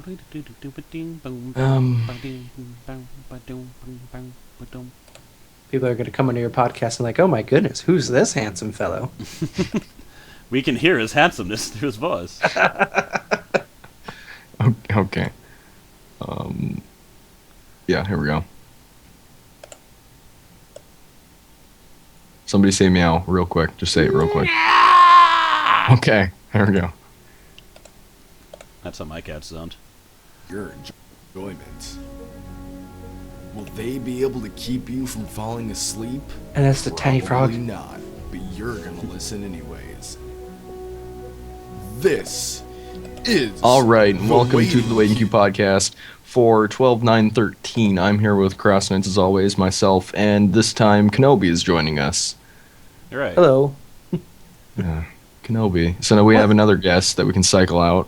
People are going to come onto your podcast and like, oh my goodness, who's this handsome fellow? We can hear his handsomeness through his voice. Okay. Yeah, here we go. Somebody say meow real quick. Just say it real quick. Okay, here we go. That's how my cats sound. Your enjoyment. Will they be able to keep you from falling asleep? And that's the tiny frog. Probably not, but you're gonna listen anyways. This is All right, the welcome to Waiting the Waiting Queue podcast for 12/9/13. I'm here with Crossnights as always, myself, and this time Konobi is joining us. You're right. Hello. Yeah, Konobi. So now we have another guest that we can cycle out.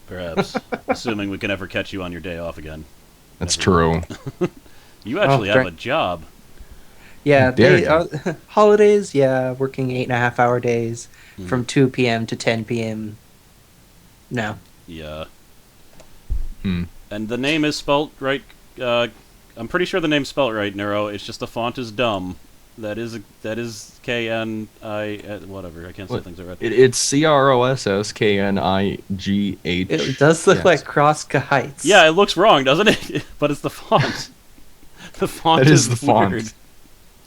Perhaps. Assuming we can ever catch you on your day off again. That's Never. true. You actually have great. a job. Yeah, Dare holidays, yeah, working 8.5-hour days from 2 p.m. to 10 p.m. No. Yeah. Hmm. And the name is spelt right. I'm pretty sure the name's spelt right, Neuro. It's just the font is dumb. That is K-N-I... whatever, I can't say What? things are right. It's CROSSKNIGH. It does look Yes. like Kroska Heights. Yeah, it looks wrong, doesn't it? But it's the font. The font That is is the weird. font.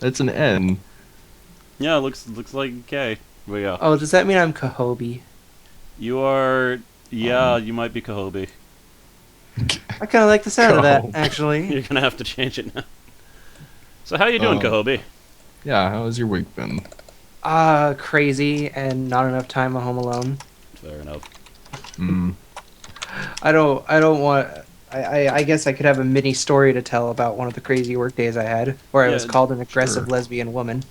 That's an N. Yeah, it looks like K. But yeah. Oh, does that mean I'm Kohobi? You are... Yeah, you might be Kohobi. I kind of like the sound of that, Kohobi. actually. You're gonna have to change it now. So how you doing, Kohobi? Yeah, how has your week been? Crazy and not enough time at home alone. Fair enough. I don't want... I guess I could have a mini story to tell about one of the crazy work days I had, where I was Yeah, called an aggressive sure. lesbian woman.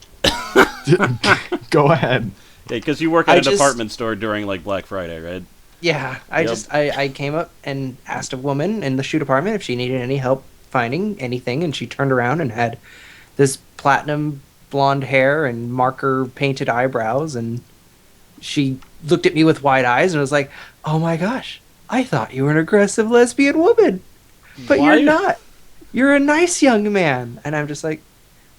Go ahead. Yeah, because you work at I a just- department store during, like, Black Friday, right? Yeah, Yep. I came up and asked a woman in the shoe department if she needed any help finding anything, and she turned around and had this platinum blonde hair and marker painted eyebrows, and she looked at me with wide eyes and was like, "Oh my gosh, I thought you were an aggressive lesbian woman, but Why? you're not. You're a nice young man." And I'm just like,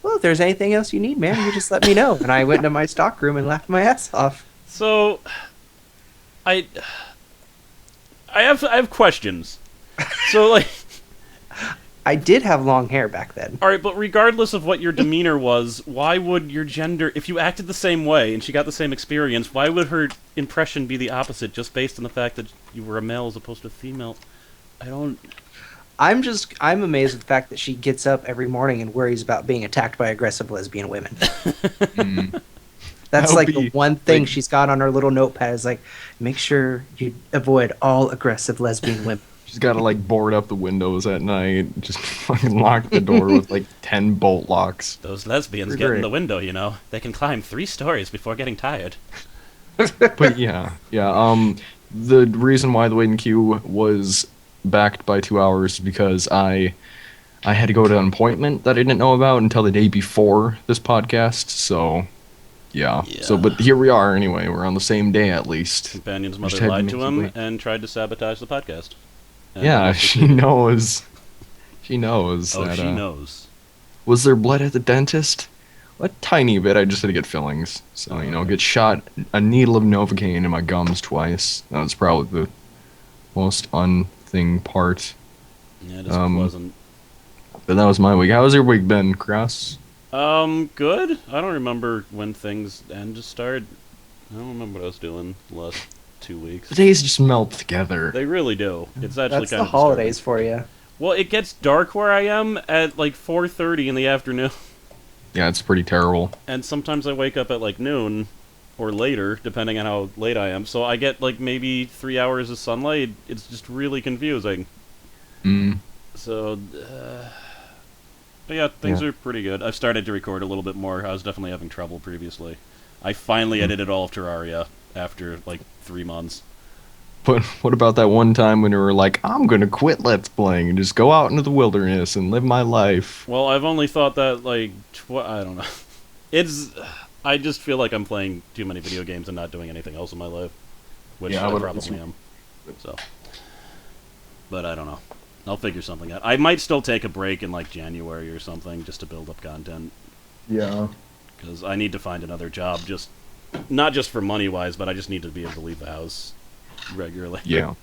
"Well, if there's anything else you need, ma'am, you just let me know." And I went into my stockroom and laughed my ass off. So, I have questions. So, like, I did have long hair back then. all right, but regardless of what your demeanor was, why would your gender, if you acted the same way and she got the same experience, why would her impression be the opposite just based on the fact that you were a male as opposed to a female? I don't... I'm amazed at the fact that she gets up every morning and worries about being attacked by aggressive lesbian women. That's That would like the be, one thing like- she's got on her little notepad is like, make sure you avoid all aggressive lesbian women. She's got to like board up the windows at night, just fucking lock the door with like 10 bolt locks. Those lesbians Pretty get in great. the window, you know. They can climb 3 stories before getting tired. But yeah. The reason why the waiting queue was backed by 2 hours is because I had to go to an appointment that I didn't know about until the day before this podcast. So yeah. So but here we are anyway. We're on the same day at least. Companion's We just mother had lied to make you him wait. and tried to sabotage the podcast. And Yeah, he she succeeded. knows. She knows. Oh, that, she knows. Was there blood at the dentist? A tiny bit. I just had to get fillings. So, get shot a needle of Novocaine in my gums twice. That was probably the most unthing part. Yeah, it isn't pleasant. But that was my week. How has your week been, Cross? Good. I don't remember when things end to start. I don't remember what I was doing the last 2 weeks. The days just melt together. They really do. It's actually That's kind the of holidays for you. disturbing. Well, it gets dark where I am at like 4:30 in the afternoon, Yeah, it's pretty terrible. and sometimes I wake up at like noon or later, depending on how late I am. So I get like maybe 3 hours of sunlight. It's just really confusing. So, but yeah, things are pretty good. I've started to record a little bit more. I was definitely having trouble previously. I finally edited all of Terraria after like 3 months. But what about that one time when you were like, I'm gonna quit Let's Playing and just go out into the wilderness and live my life? Well, I've only thought that like I don't know. I just feel like I'm playing too many video games and not doing anything else in my life, which Yeah, I I would- probably am. So But I don't know. I'll figure something out. I might still take a break in like January or something just to build up content. Yeah. Because I need to find another job, just not just for money-wise, but I just need to be able to leave the house regularly. Yeah.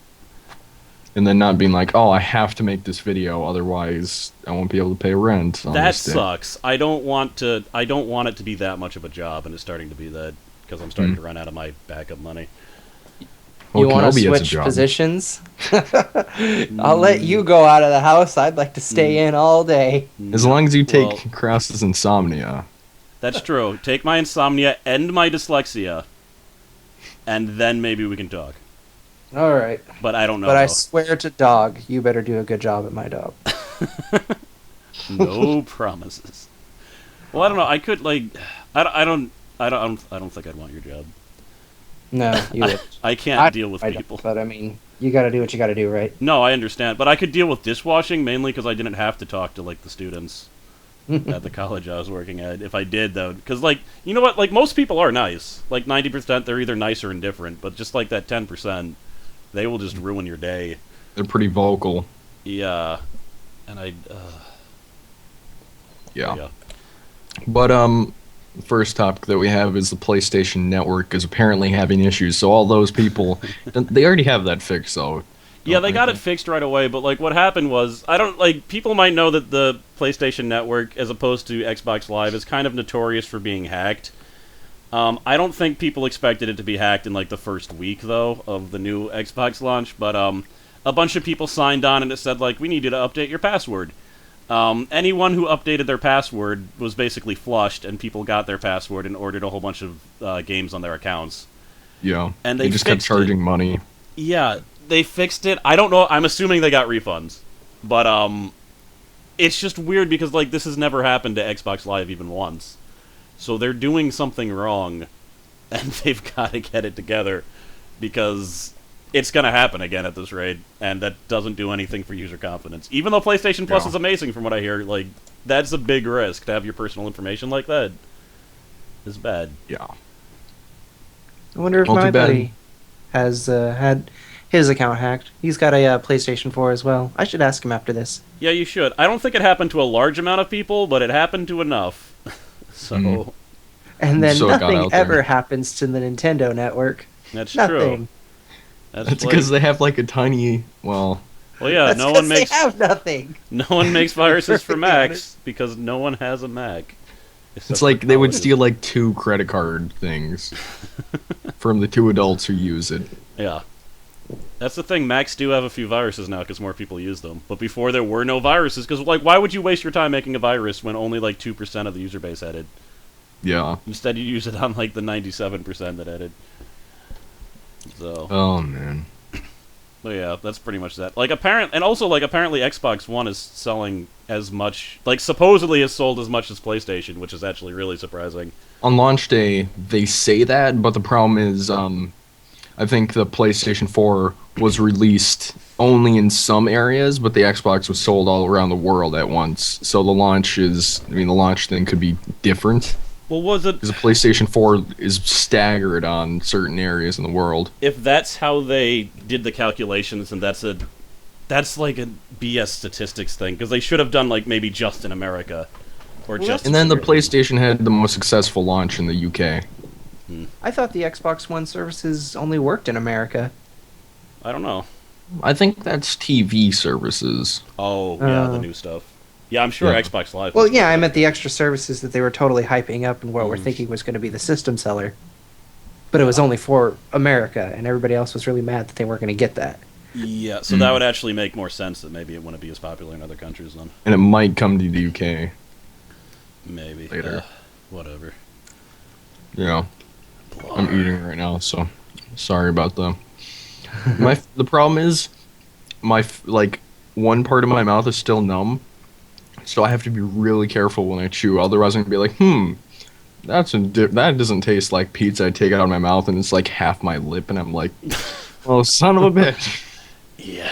And then not being like, oh, I have to make this video, otherwise I won't be able to pay rent. On That this day. sucks. I don't want it to be that much of a job, and it's starting to be that because I'm starting to run out of my backup money. Well, You want to Konobi has a switch job. positions? I'll let you go out of the house. I'd like to stay in all day. As long as you take Well, Krause's insomnia. that's true. Take my insomnia and my dyslexia, and then maybe we can talk. All right. But I don't know. But I though. swear to dog, you better do a good job at my job. No promises. Well, I don't know. I could like, I don't think I'd want your job. No, you would. I can't deal with I don't, people. but I mean, you got to do what you got to do, right? No, I understand, but I could deal with dishwashing mainly because I didn't have to talk to like the students at the college I was working at. If I did though, because like you know what, like most people are nice. Like 90%, they're either nice or indifferent. But just like that 10%, they will just ruin your day. They're pretty vocal. Yeah, and Yeah. But the first topic that we have is the PlayStation Network is apparently having issues. So all those people, they already have that fixed, though. Yeah, they got it fixed right away, but like what happened was, I don't like people might know that the PlayStation Network as opposed to Xbox Live is kind of notorious for being hacked. I don't think people expected it to be hacked in like the first week though of the new Xbox launch, but a bunch of people signed on and it said like we need you to update your password. Anyone who updated their password was basically flushed, and people got their password and ordered a whole bunch of games on their accounts. Yeah. And they just kept fixed charging money. Yeah, they fixed it. I don't know. I'm assuming they got refunds, but it's just weird because like this has never happened to Xbox Live even once. So they're doing something wrong, and they've got to get it together because it's going to happen again at this rate, and that doesn't do anything for user confidence. Even though PlayStation Plus is amazing from what I hear, like that's a big risk to have your personal information like that. It's bad. Yeah. I wonder if Well, my too bad. buddy has had his account hacked. He's got a PlayStation 4 as well. I should ask him after this. Yeah, you should. I don't think it happened to a large amount of people, but it happened to enough. So And then So it got nothing out there. ever happens to the Nintendo Network. that's Nothing. true. That's like- because they have like a tiny, well, well, yeah, That's no 'cause one makes they have nothing. no one makes viruses for Perfectly Macs honest. because no one has a Mac. Except it's for like they would colleges. steal like 2 credit card things from the 2 adults who use it. Yeah, that's the thing. Macs do have a few viruses now because more people use them. But before there were no viruses, because like, why would you waste your time making a virus when only like 2% of the user base had it? Yeah. Instead, you use it on like the 97% that had it. So. Oh man. But yeah, that's pretty much that. Like apparently Xbox One is selling as much, like supposedly has sold as much as PlayStation, which is actually really surprising. On launch day, they say that, but the problem is, I think the PlayStation 4 was released only in some areas, but the Xbox was sold all around the world at once. So the launch thing could be different. Well, was it Because the PlayStation 4 is staggered on certain areas in the world. if that's how they did the calculations, and that's like a BS statistics thing because they should have done like maybe just in America or Well, just. And then the in- PlayStation had the most successful launch in the UK. I thought the Xbox One services only worked in America. I don't know. I think that's TV services. Oh yeah, the Oh. new stuff. Yeah, I'm sure Yeah. Xbox Live. Well, was yeah, I like meant the extra services that they were totally hyping up and what we're thinking was going to be the system seller. But it was only for America, and everybody else was really mad that they weren't going to get that. that. Yeah, so that would actually make more sense that maybe it wouldn't be as popular in other countries then. And it might come to the UK. Maybe Later. whatever. Yeah. I'm eating right now, so sorry about that. The problem is one part of my mouth is still numb, so I have to be really careful when I chew. Otherwise, I'm gonna be like, that doesn't taste like pizza. I take it out of my mouth, and it's like half my lip, and I'm like, oh, son of a bitch. Yeah.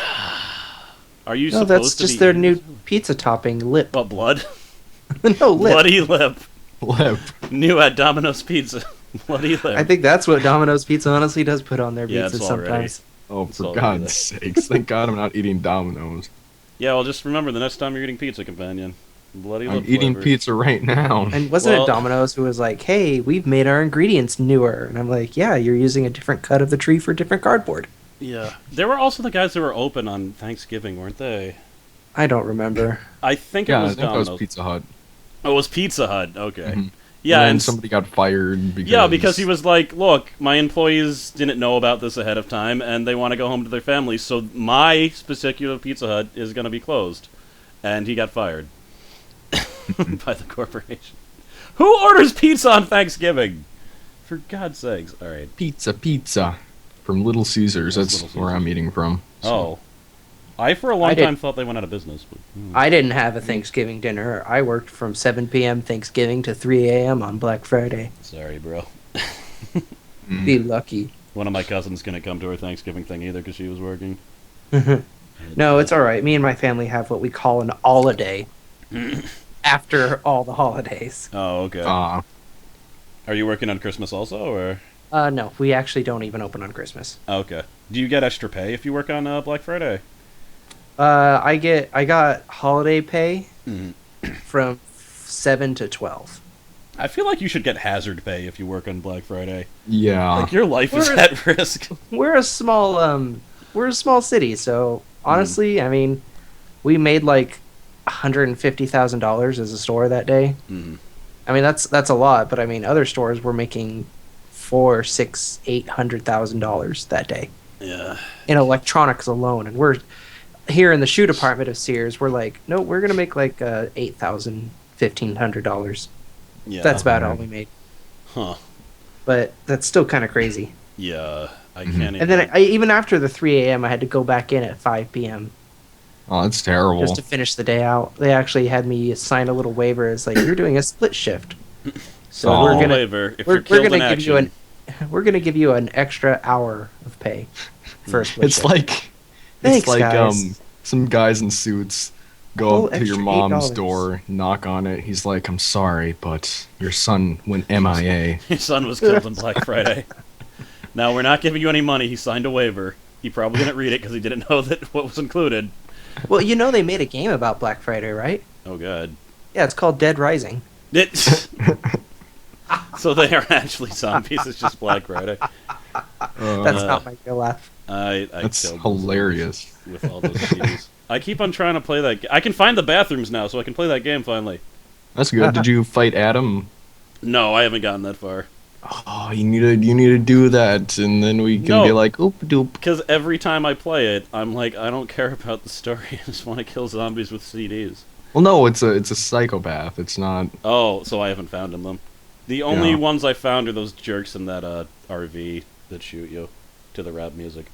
Are you No, supposed that's to just be their eating new this? pizza topping, lip. What, blood? No, lip. Bloody lip. Lip. New at Domino's Pizza. Bloody lip. I think that's what Domino's Pizza honestly does put on their Yeah, pizzas it's already. sometimes. Oh, That's for all I do God's there. sakes! Thank God I'm not eating Domino's. Yeah, well, just remember the next time you're eating pizza, companion. Bloody I'm lip eating flavor. pizza right now. And wasn't it Well, Domino's who was like, "Hey, we've made our ingredients newer," and I'm like, "Yeah, you're using a different cut of the tree for different cardboard." yeah. There were also the guys that were open on Thanksgiving, weren't they? I don't remember. I think it Yeah, I was think that was Domino's. Pizza Hut. Oh, it was Pizza Hut. Okay. Mhm. Yeah, and then and somebody got fired because yeah, because he was like, "Look, my employees didn't know about this ahead of time, and they want to go home to their families, so my particular Pizza Hut is going to be closed," and he got fired by the corporation. Who orders pizza on Thanksgiving? For God's sakes! All right. pizza from Little Caesars. Yes, That's Little where I'm Caesars. eating from. So. Oh, I for a long I did- time thought they went out of business. But, I didn't have a Thanksgiving dinner. I worked from 7 p.m. Thanksgiving to 3 a.m. on Black Friday. sorry, bro. Mm. Be lucky. One of my cousins couldn't come to her Thanksgiving thing either because she was working. No, it's all right. Me and my family have what we call an holiday after all the holidays. Oh, okay. Are you working on Christmas also, or? No, we actually don't even open on Christmas. Okay. Do you get extra pay if you work on Black Friday? I got holiday pay Mhm. from 7 to 12. I feel like you should get hazard pay if you work on Black Friday. Yeah. Like your life is We're- at risk. We're a small city, so honestly, I mean, we made like $150,000 as a store that day. Mhm. I mean, that's a lot, but I mean, other stores were making $400,000, $600,000, $800,000 that day Yeah. in electronics alone, and we're here in the shoe department of Sears. We're like, no, we're gonna make like $8,000, $1,500. Yeah. That's about all we made, Huh. but that's still kind of crazy. Yeah. I Mhm. can't even. And then I even after the 3 a.m., I had to go back in at 5 p.m. Oh, that's terrible. just to finish the day out. They actually had me sign a little waiver. It's like you're doing a split shift, so Oh. we're Small gonna waiver if we're, you're killed we're in gonna give action. you we're gonna give you an extra hour of pay for a split It's shift. like Thanks, it's like guys. some guys in suits go Whole up to your extra mom's $8. door, knock on it. He's like, "I'm sorry, but your son went MIA." His son was killed on Black Friday. Now we're not giving you any money. He signed a waiver. He probably didn't read it because he didn't know that what was included. Well, you know they made a game about Black Friday, right? Oh God. Yeah, it's called Dead Rising. It, so they are actually zombies. It's just Black Friday. That's not my real laugh. I That's killed hilarious. with all those CDs. I keep on trying to play that. I can find the bathrooms now, so I can play that game finally. That's good. Did you fight Adam? No, I haven't gotten that far. Oh, you need to do that, and then we can No. be like, "Oop doop." Because every time I play it, I'm like, I don't care about the story. I just want to kill zombies with CDs. Well, no, it's a psychopath. It's not. Oh, so I haven't found them. The only Yeah. ones I found are those jerks in that RV that shoot you to the rap music.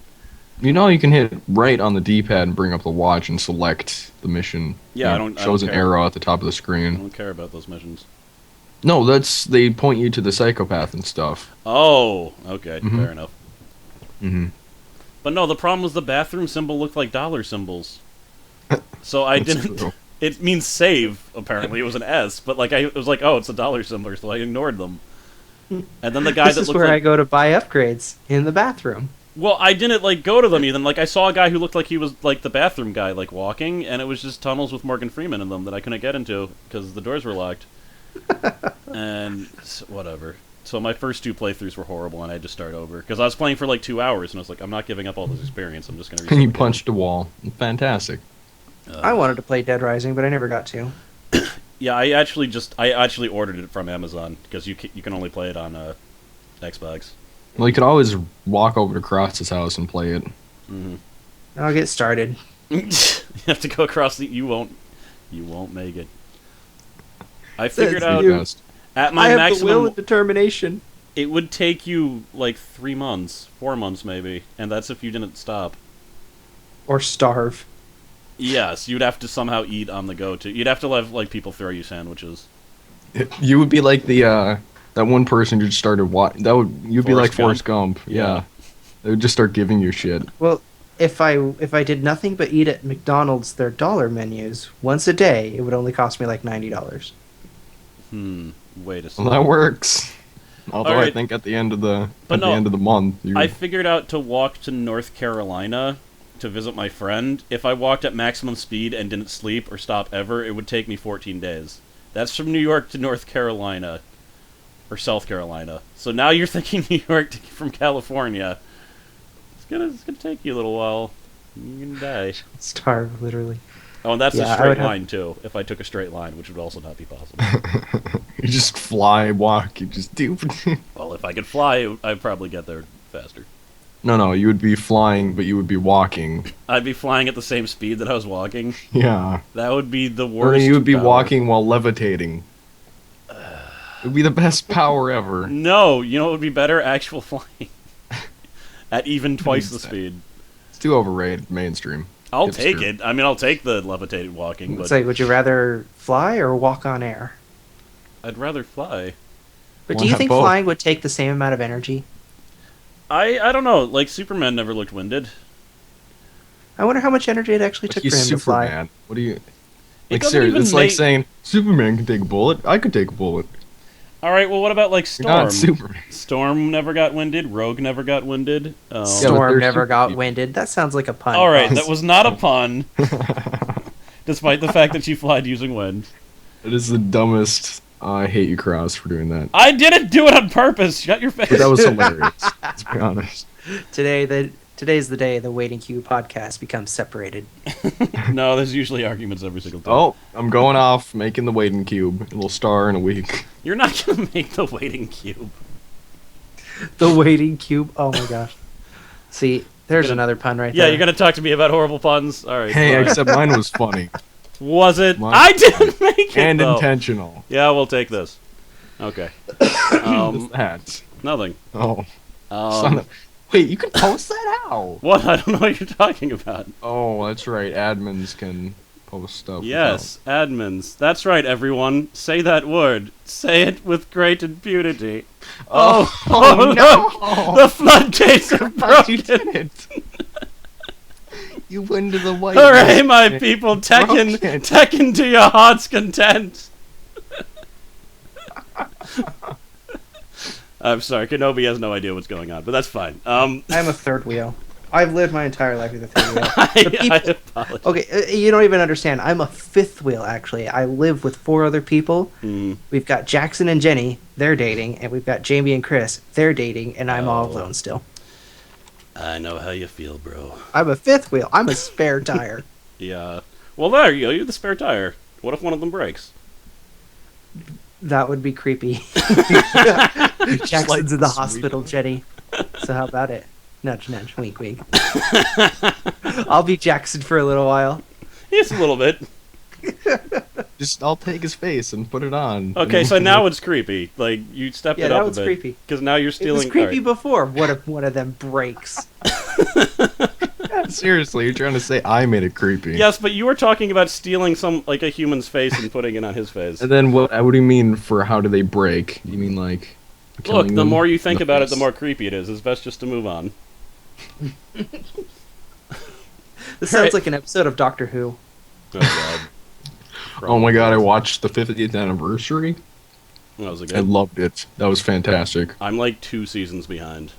You know, you can hit right on the D-pad and bring up the watch and select the mission. Yeah, You I know, don't- I shows don't an care. arrow at the top of the I screen. don't care about those missions. No, they point you to the psychopath and stuff. Oh, okay, Mhm. fair enough. Mm-hmm. But no, the problem was the bathroom symbol looked like dollar symbols. So I didn't. True. It means save. Apparently, it was an S, but like it was like, oh, it's a dollar symbol, so I ignored them. And then the guy This that is looked where I like, go to buy upgrades in the bathroom. well, I didn't like go to them even. Like I saw a guy who looked like he was like the bathroom guy, like walking, and it was just tunnels with Morgan Freeman in them that I couldn't get into because the doors were locked. And whatever. So my first two playthroughs were horrible, and I had to start over because I was playing for like 2 hours, and I was like, I'm not giving up all this experience. I'm just gonna. And you restart punched a wall. Fantastic. again. I wanted to play Dead Rising, but I never got to. Yeah, I actually ordered it from Amazon because you can only play it on Xbox. Well, you could always walk over to Cross's house and play it. Hmm. I'll get started. You have to go across the. You won't make it. I figured That's out you. Best. at I my have maximum. the will and determination. It would take you like 3 months, 4 months maybe, and that's if you didn't stop. Or starve. Yes, you'd have to somehow eat on the go too. You'd have to have like people throw you sandwiches. You would be like the that one person who just started you'd be like Forrest Forrest Gump. Yeah. Yeah. They would just start giving you shit. Well, if I did nothing but eat at McDonald's their dollar menus once a day, it would only cost me like $90. Wait a Well, second. that works. Although I Alright. think at the end of the But no, the end of the month, I figured out to walk to North Carolina to visit my friend. If I walked at maximum speed and didn't sleep or stop ever, it would take me 14 days. That's from New York to North Carolina. Or South Carolina. So now you're thinking New York from California. It's gonna take you a little while. You're gonna die. Starve, literally. Oh, and that's Yeah, a I straight would have- line, too. If I took a straight line, which would also not be possible. you just fly, walk, you just do. Well, if I could fly, I'd probably get there faster. No, you would be flying, but you would be walking. I'd be flying at the same speed that I was walking. Yeah. That would be the Or worst. you would be power. walking while levitating. It would be the best power ever. No, you know what would be better? Actual flying. At even twice the Insane. speed. It's too overrated, mainstream. I'll It's take true. it. I mean, I'll take the levitated walking, but It's like, would you rather fly or walk on air? I'd rather fly. But Why do you not think both? flying would take the same amount of energy? I don't know. Like, Superman never looked winded. I wonder how much energy it actually took for He's him to fly. Superman. What do you... It Like, doesn't seriously, even it's like make- saying, Superman can take a bullet, I could take a bullet. Alright, well, what about, like, You're not Storm? Superman. Storm never got winded. Rogue never got winded. Yeah, but Storm they're never super got people. winded. That sounds like a pun. Alright, Ross. that was not a pun. Despite the fact that she flied using wind. It is the dumbest... I hate you, Cross, for doing that. I didn't do it on purpose! Shut your face! But that was hilarious, let's be honest. Today's the day the Waiting Queue podcast becomes separated. No, there's usually arguments every single time. Oh, I'm going off, making the waiting cube. It'll star in a week. You're not gonna make the waiting cube. The Waiting Cube. Oh my gosh. See, there's another pun right Yeah, there. you're gonna talk to me about horrible puns? Alright. Hey, fine. except mine was funny. Was it? Mine- I didn't make it, And though. intentional. Yeah, we'll take this. Okay. What's that? Nothing. Oh. Son Um, of... Wait, you can post that out? what? I don't know what you're talking about. Oh, that's right. Admins can post stuff. Yes, admins. That's right, everyone. Say that word. Say it with great impunity. Oh, no! The floodgates are without... you broken! did it. You went to the white. Hooray, my people! Broken. Tekken to your heart's content! I'm sorry, Konobi has no idea what's going on, but that's fine. I'm a third wheel. I've lived my entire life with a third wheel. I apologize. Okay, you don't even understand. I'm a fifth wheel, actually. I live with 4 other people. Mm. We've got Jackson and Jenny, they're dating, and we've got Jamie and Chris, they're dating, and I'm all Oh. alone still. I know how you feel, bro. I'm a fifth wheel. I'm a spare tire. Yeah. Well, there you go. You're the spare tire. What if one of them breaks? That would be creepy. Jackson's like in the the hospital, Jenny. So how about it? Nudge, nudge, wink, wink. I'll be Jackson for a little while. Yes, a little bit. Just, I'll take his face and put it on. Okay, so now it's creepy. Like, you stepped Yeah, it up now a it's bit. creepy. Because now you're It stealing... was creepy alright. before. What if one of them breaks? Seriously, you're trying to say I made it creepy. Yes, but you were talking about stealing a human's face and putting it on his face. And then what do you mean for how do they break? You mean like Look, killing the them more you in think the about it, face? the more creepy it is. It's best just to move on. This sounds like an episode of Doctor Who. Oh, God. Oh my god, I watched the 50th anniversary. That was a I good. loved it. That was fantastic. I'm like 2 seasons behind.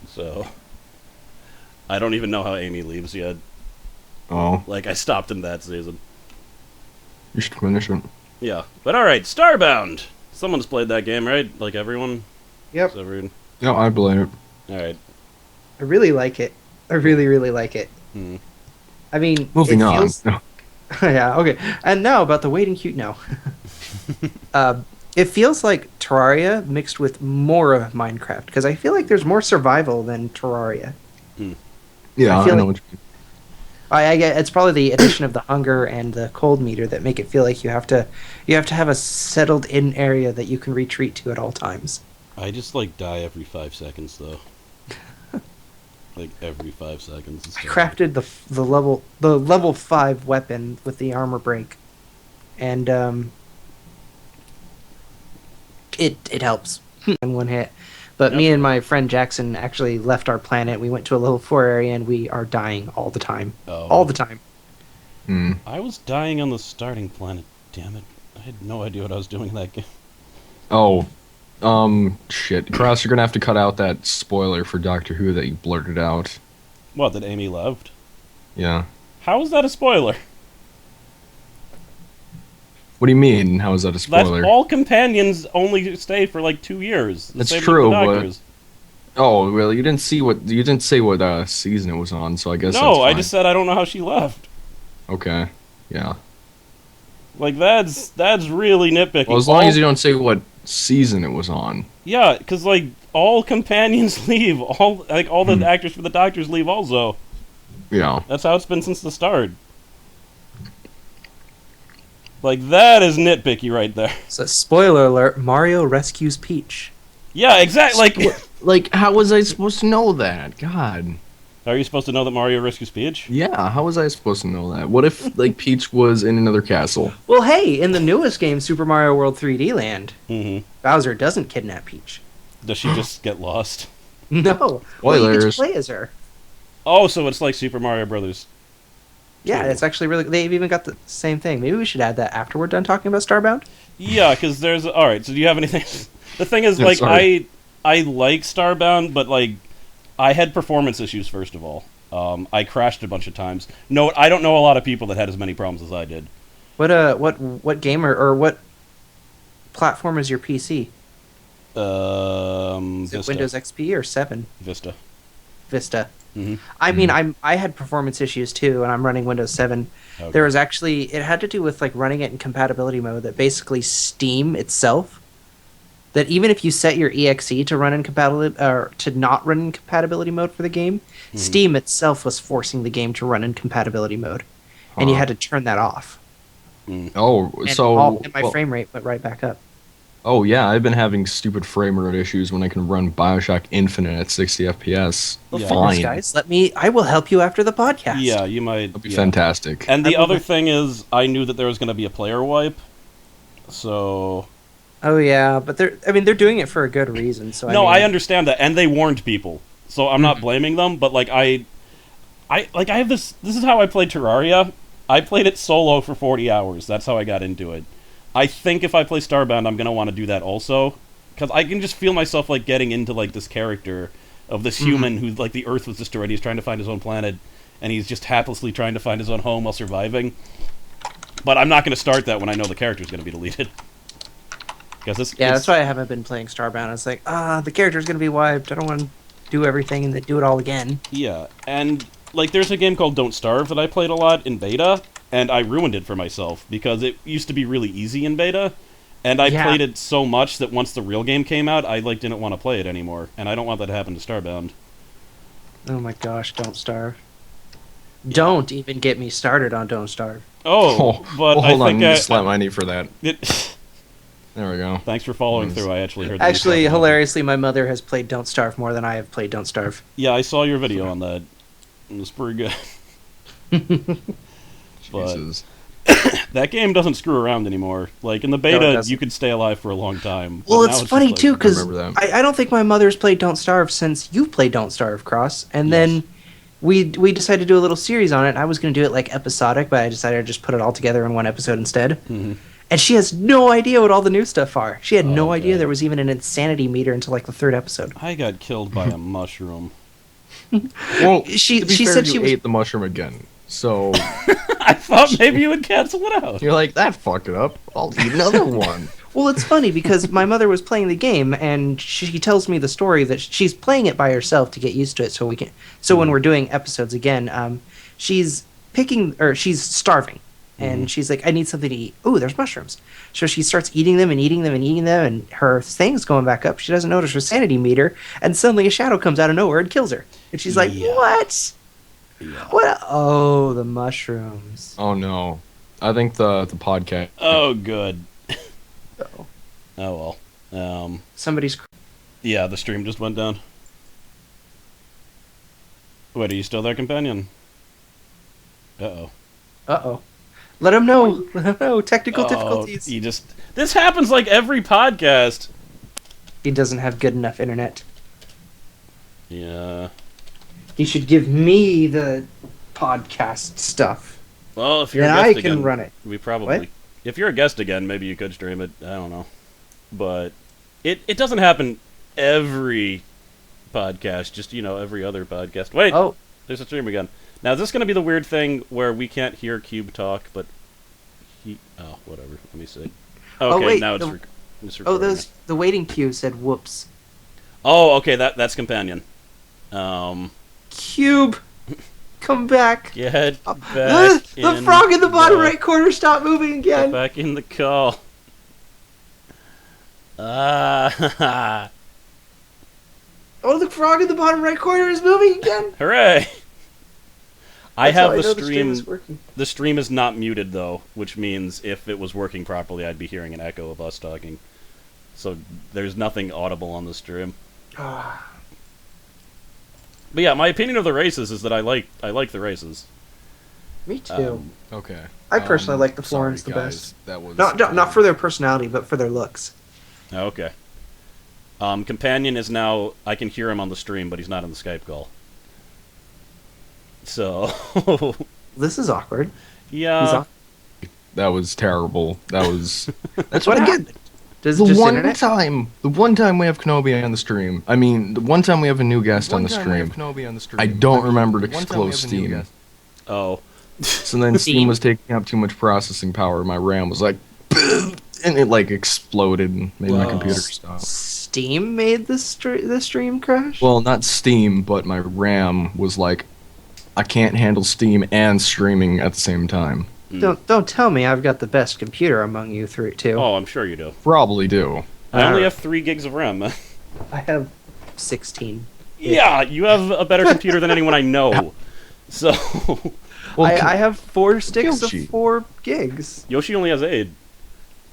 So... I don't even know how Amy leaves yet. Oh, Like, I stopped in that season. you should finish it. Yeah. But alright, Starbound! Someone's played that game, right? Like everyone? Yep. Is everyone? No, I blame it. Alright. I really like it. I really, really like it. Hmm. I mean, Moving it on. feels- No. Yeah, okay. And now about the waiting queue. No. It feels like Terraria mixed with more of Minecraft because I feel like there's more survival than Terraria. Yeah, I I, feel know like- what you mean. I get it's probably the addition of the hunger and the cold meter that make it feel like you have to have a settled in area that you can retreat to at all times. I just, like, die every 5 seconds, though. Like, every 5 seconds. It's I terrible. crafted the level 5 weapon with the armor break, and it helps in one hit. But me Yep. and my friend Jackson actually left our planet. We went to a level 4 area, and we are dying all the time. Oh. All the time. Hmm. I was dying on the starting planet, damn it. I had no idea what I was doing in that game. Oh, Shit. Cross, you're gonna have to cut out that spoiler for Doctor Who that you blurted out. What, that Amy left? Yeah. How is that a spoiler? What do you mean? How is that a spoiler? That's all companions only stay for like 2 years. The That's same true, with the but doctors. Oh, well, you didn't say what season it was on, so I guess No, that's I fine. just said I don't know how she left. Okay. Yeah. Like, that's really nitpicky. Well, as long as you don't say what season it was on. Yeah, because, like, all companions leave. All Hmm. the actors for the doctors leave also. Yeah. That's how it's been since the start. Like, that is nitpicky right there. So, spoiler alert: Mario rescues Peach. Yeah, exactly. Like, Like, how was I supposed to know that? God. are you supposed to know that Mario rescues Peach? Yeah, how was I supposed to know that? What if, like, Peach was in another castle? Well, hey, in the newest game, Super Mario World 3D Land, Mm-hmm. Bowser doesn't kidnap Peach. Does she just get lost? No. Well, you get to Spoilers. play as her. Oh, so it's like Super Mario Brothers. Yeah, Cool. it's actually really. They've even got the same thing. Maybe we should add that after we're done talking about Starbound. Yeah, because there's... Alright, so do you have anything... The thing is, Yeah, like, sorry. I like Starbound, but, like, I had performance issues, first of all. I crashed a bunch of times. No, I don't know a lot of people that had as many problems as I did. What game or what platform is your PC? Is it Vista. Windows XP or 7? Vista. Vista. Mm-hmm. I mean, I had performance issues too, and I'm running Windows 7. Okay. There was actually it had to do with like running it in compatibility mode. That basically Steam itself, that even if you set your exe to run in compatibility or to not run in compatibility mode for the game, Steam itself was forcing the game to run in compatibility mode, and you Huh. had to turn that off. Oh, And, so... and my well- frame rate went right back up. Oh, yeah, I've been having stupid frame rate issues when I can run Bioshock Infinite at 60 FPS. Well, Yeah. thanks, Fine. guys. I will help you after the podcast. Yeah, you might... That'd be yeah. fantastic. And the I will- other thing is, I knew that there was going to be a player wipe, so... Oh yeah, but they're doing it for a good reason. So No, I I understand that, and they warned people, so I'm not blaming them. But like I have this. This is how I played Terraria. I played it solo for 40 hours. That's how I got into it. I think if I play Starbound, I'm gonna want to do that also, because I can just feel myself like getting into like this character of this human who like the Earth was destroyed. He's trying to find his own planet, and he's just haplessly trying to find his own home while surviving. But I'm not gonna start that when I know the character's gonna be deleted. Because that's why I haven't been playing Starbound. It's like, the character's gonna be wiped. I don't want to do everything and then do it all again. Yeah, and like there's a game called Don't Starve that I played a lot in beta, and I ruined it for myself because it used to be really easy in beta, and I Yeah. played it so much that once the real game came out, I like didn't want to play it anymore, and I don't want that to happen to Starbound. Oh my gosh, Don't Starve. Don't even get me started on Don't Starve. Oh, but well, hold I on, think just slap my knee for that. it, There we go. thanks for following Nice. through. I actually heard. that you Actually, talked about it. hilariously, my mother has played Don't Starve more than I have played Don't Starve. Yeah, I saw your video on that. It was pretty good. But Jesus. that game doesn't screw around anymore. Like in the it beta, doesn't. you could stay alive for a long time. but Well, now it's just funny like- too because remember that. I don't think my mother's played Don't Starve since you played Don't Starve, Cross. And Yes. then we decided to do a little series on it. I was going to do it like episodic, but I decided to just put it all together in one episode instead. Mhm. And she has no idea what all the new stuff are. She had no Oh, idea God. there was even an insanity meter until like the third episode. I got killed by a mushroom. Well, She- to be she fair, said you she was- ate the mushroom again. So I thought maybe you would cancel it out. you're like, that fucked it up. I'll eat another one. Well, it's funny because my mother was playing the game and she tells me the story that she's playing it by herself to get used to it so we can when we're doing episodes again, she's she's starving and she's like, I need something to eat. Ooh, there's mushrooms. So she starts eating them and eating them and eating them and her thing's going back up. She doesn't notice her sanity meter and suddenly a shadow comes out of nowhere and kills her. And she's like, Yeah. what? Yeah. What? Oh, the mushrooms. Oh no. I think the podcast. Oh, good. Oh. Oh well. Somebody's Yeah, the stream just went down. Wait, are you still there, companion? Uh-oh. Uh-oh. Let him know. Let him know. Technical difficulties. You just... This happens like every podcast! He doesn't have good enough internet. Yeah. He should give me the podcast stuff. Well, if you're Then a guest I can again, run it. we probably... What? If you're a guest again, maybe you could stream it. I don't know. But It doesn't happen every podcast, just, every other podcast. Wait, Oh, there's a stream again. Now, is this going to be the weird thing where we can't hear Cube talk, but oh, whatever. Let me see. Okay, wait, now it's recording. those the waiting queue said whoops. Oh, okay, that's Companion. Cube, come back. Get back The frog in the bottom right corner stopped moving Get again. back in the call. Ah, Oh, the frog in the bottom right corner is moving again. hooray! I That's how have the know stream. is working. The stream is not muted though, which means if it was working properly, I'd be hearing an echo of us talking. So there's nothing audible on the stream. But yeah, my opinion of the races is that I like the races. Me too. Okay. I personally like the sorry, Florins the guys. best. That was Not for their personality, but for their looks. Okay. Companion is now. I can hear him on the stream, but he's not on the Skype call. So. This is awkward. Yeah. That was terrible. That was. That's what happened. Does The just one internet? time we have Konobi on the stream. I mean, the one time we have a new guest on the stream. I don't remember to close Steam. Oh. So then Steam was taking up too much processing power. My RAM was like, and it like exploded and made my Whoa. computer stop. Steam made the stream crash. Well, not Steam, but my RAM was like, I can't handle Steam and streaming at the same time. Don't tell me I've got the best computer among you two. Oh, I'm sure you do. Probably do. I only have 3 gigs of RAM. I have 16. Yeah, you have a better computer than anyone I know. So. Well, I have 4 sticks Yoshi. of 4 gigs. Yoshi only has 8.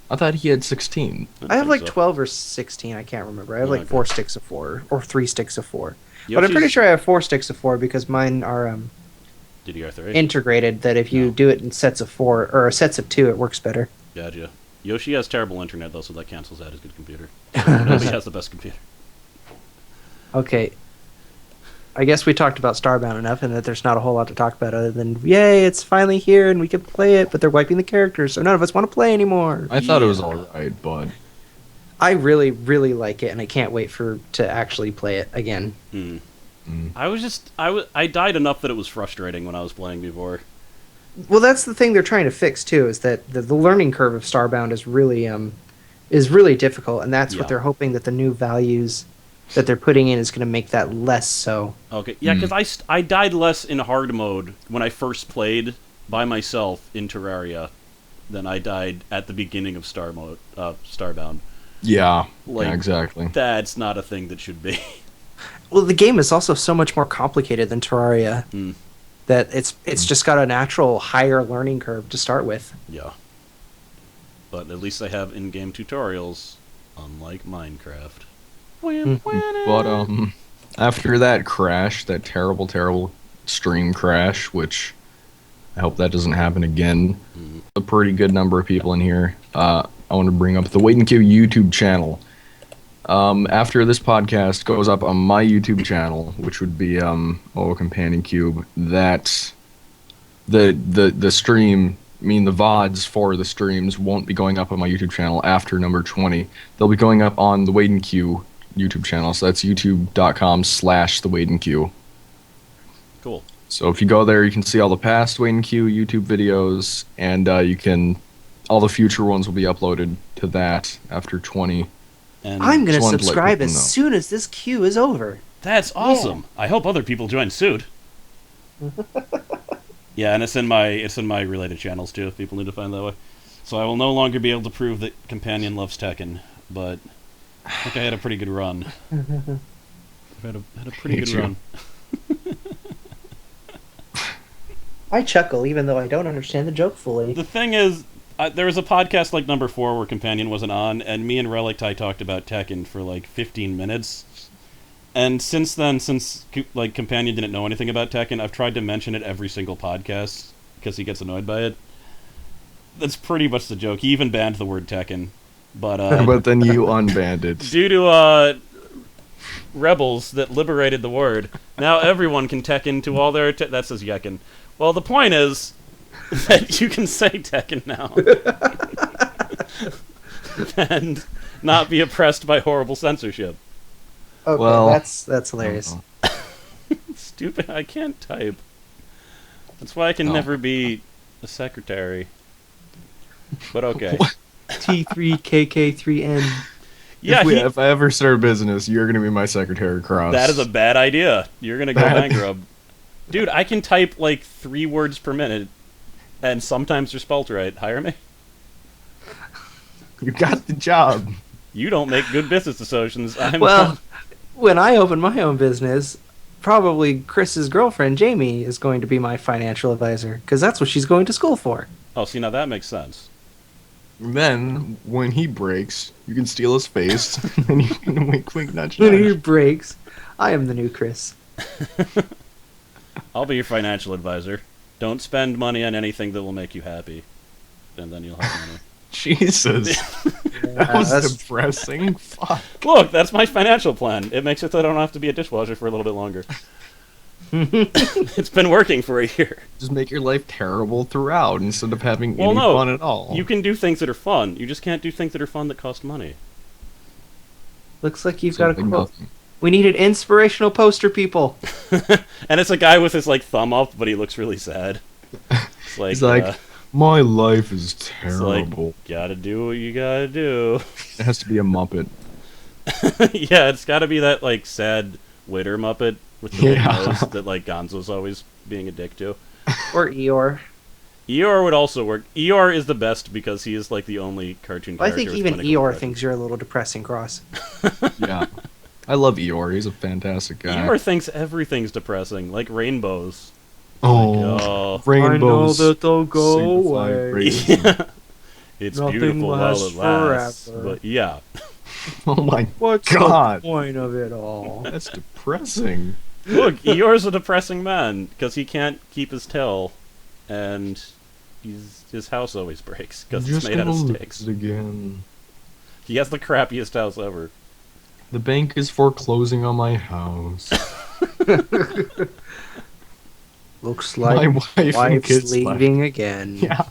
I thought he had 16. I have think like so. 12 or 16. I can't remember. I have like Okay. 4 sticks of 4 or 3 sticks of 4. But I'm pretty Yoshi's sure I have 4 sticks of 4 because mine are DDR3. integrated. That if you do it in sets of 4 or sets of 2, it works better. Gotcha. Yoshi has terrible internet though, so that cancels out his good computer. Nobody has the best computer. Okay. I guess we talked about Starbound enough, and that there's not a whole lot to talk about other than, yay, it's finally here and we can play it, but they're wiping the characters, so none of us want to play anymore. I thought it was alright, but I really, really like it, and I can't wait to actually play it again. I died enough that it was frustrating when I was playing before. Well, that's the thing they're trying to fix too, is that the learning curve of Starbound is really difficult, and that's Yeah. what they're hoping that the new values that they're putting in is going to make that less so. Okay, yeah, because I died less in hard mode when I first played by myself in Terraria than I died at the beginning of Starbound. yeah, Like, yeah, exactly. That's not a thing that should be. Well, the game is also so much more complicated than Terraria that it's just got a natural higher learning curve to start with. Yeah. But at least they have in-game tutorials, unlike Minecraft. But after that crash, that terrible stream crash, which I hope that doesn't happen again. A pretty good number of people in here. I want to bring up the Wait and Queue YouTube channel. After this podcast goes up on my YouTube channel, which would be Companion Cube, that the stream, I mean the VODs for the streams won't be going up on my YouTube channel after number 20. They'll be going up on the Wait and Queue YouTube channel, so that's youtube.com/the Wait and Queue. Cool. So if you go there, you can see all the past Wait and Queue YouTube videos, and all the future ones will be uploaded to that after 20. And I'm going to just wanted to let subscribe people as know. soon as this queue is over. That's awesome. I hope other people join suit. Yeah, and it's in my related channels too, if people need to find that way. So I will no longer be able to prove that Companion loves Tekken, but I think I had a pretty good run. I had a pretty Me good too. run. I chuckle even though I don't understand the joke fully. The thing is, there was a podcast like number 4 where Companion wasn't on, and me and Relictai talked about Tekken for like 15 minutes. And since then, since like Companion didn't know anything about Tekken, I've tried to mention it every single podcast because he gets annoyed by it. That's pretty much the joke. He even banned the word Tekken, but But then you unbanned it. due to rebels that liberated the word, now everyone can Tekken to all their that says Yekken. Well, the point is that you can say Tekken now. And not be oppressed by horrible censorship. Okay, Well, that's hilarious. Stupid, I can't type. That's why I can Oh. never be a secretary. But okay. T3KK3N. Yeah, If I ever start a business, you're gonna be my secretary, Cross. that is a bad idea. You're gonna go bankrupt. Dude, I can type like 3 words per minute, and sometimes they're spelled right. Hire me. You got the job. You don't make good business decisions. Well, when I open my own business, probably Chris's girlfriend, Jamie, is going to be my financial advisor, because that's what she's going to school for. Oh, see, now that makes sense. Then, when he breaks, you can steal his face, and you can wink, wink, nudge, When he nudge. breaks, I am the new Chris. I'll be your financial advisor. Don't spend money on anything that will make you happy. And then you'll have money. Jesus. That was that's- depressing. Fuck. Look, that's my financial plan. It makes it so I don't have to be a dishwasher for a little bit longer. It's been working for a year. Just make your life terrible throughout instead of having Well, any no, fun at all. you can do things that are fun. You just can't do things that are fun that cost money. Looks like you've got a Something quote. nothing. We need an inspirational poster, people. And it's a guy with his like thumb up, but he looks really sad. It's like, He's like, my life is it's like, terrible. gotta do what you gotta do. It has to be a Muppet. Yeah, it's gotta be that like sad waiter Muppet with the big Yeah. nose that like Gonzo's always being a dick to. Or Eeyore. Eeyore would also work. Eeyore is the best because he is like the only cartoon I character. think with even clinical Eeyore depression. thinks you're a little depressing, Cross. Yeah. I love Eeyore. He's a fantastic guy. Eeyore thinks everything's depressing, like rainbows. Oh, Oh, rainbows. they'll go signify away. greatness. yeah. It's Nothing beautiful while lasts it lasts. forever. But yeah, Oh my What's God. the point of it all? That's depressing. look, Eeyore's a depressing man because he can't keep his tail, and his house always breaks because it's Just made out of gonna sticks. lose again. He has the crappiest house ever. The bank is foreclosing on my house. Looks My like wife and wife's kids left. leaving again. Yeah.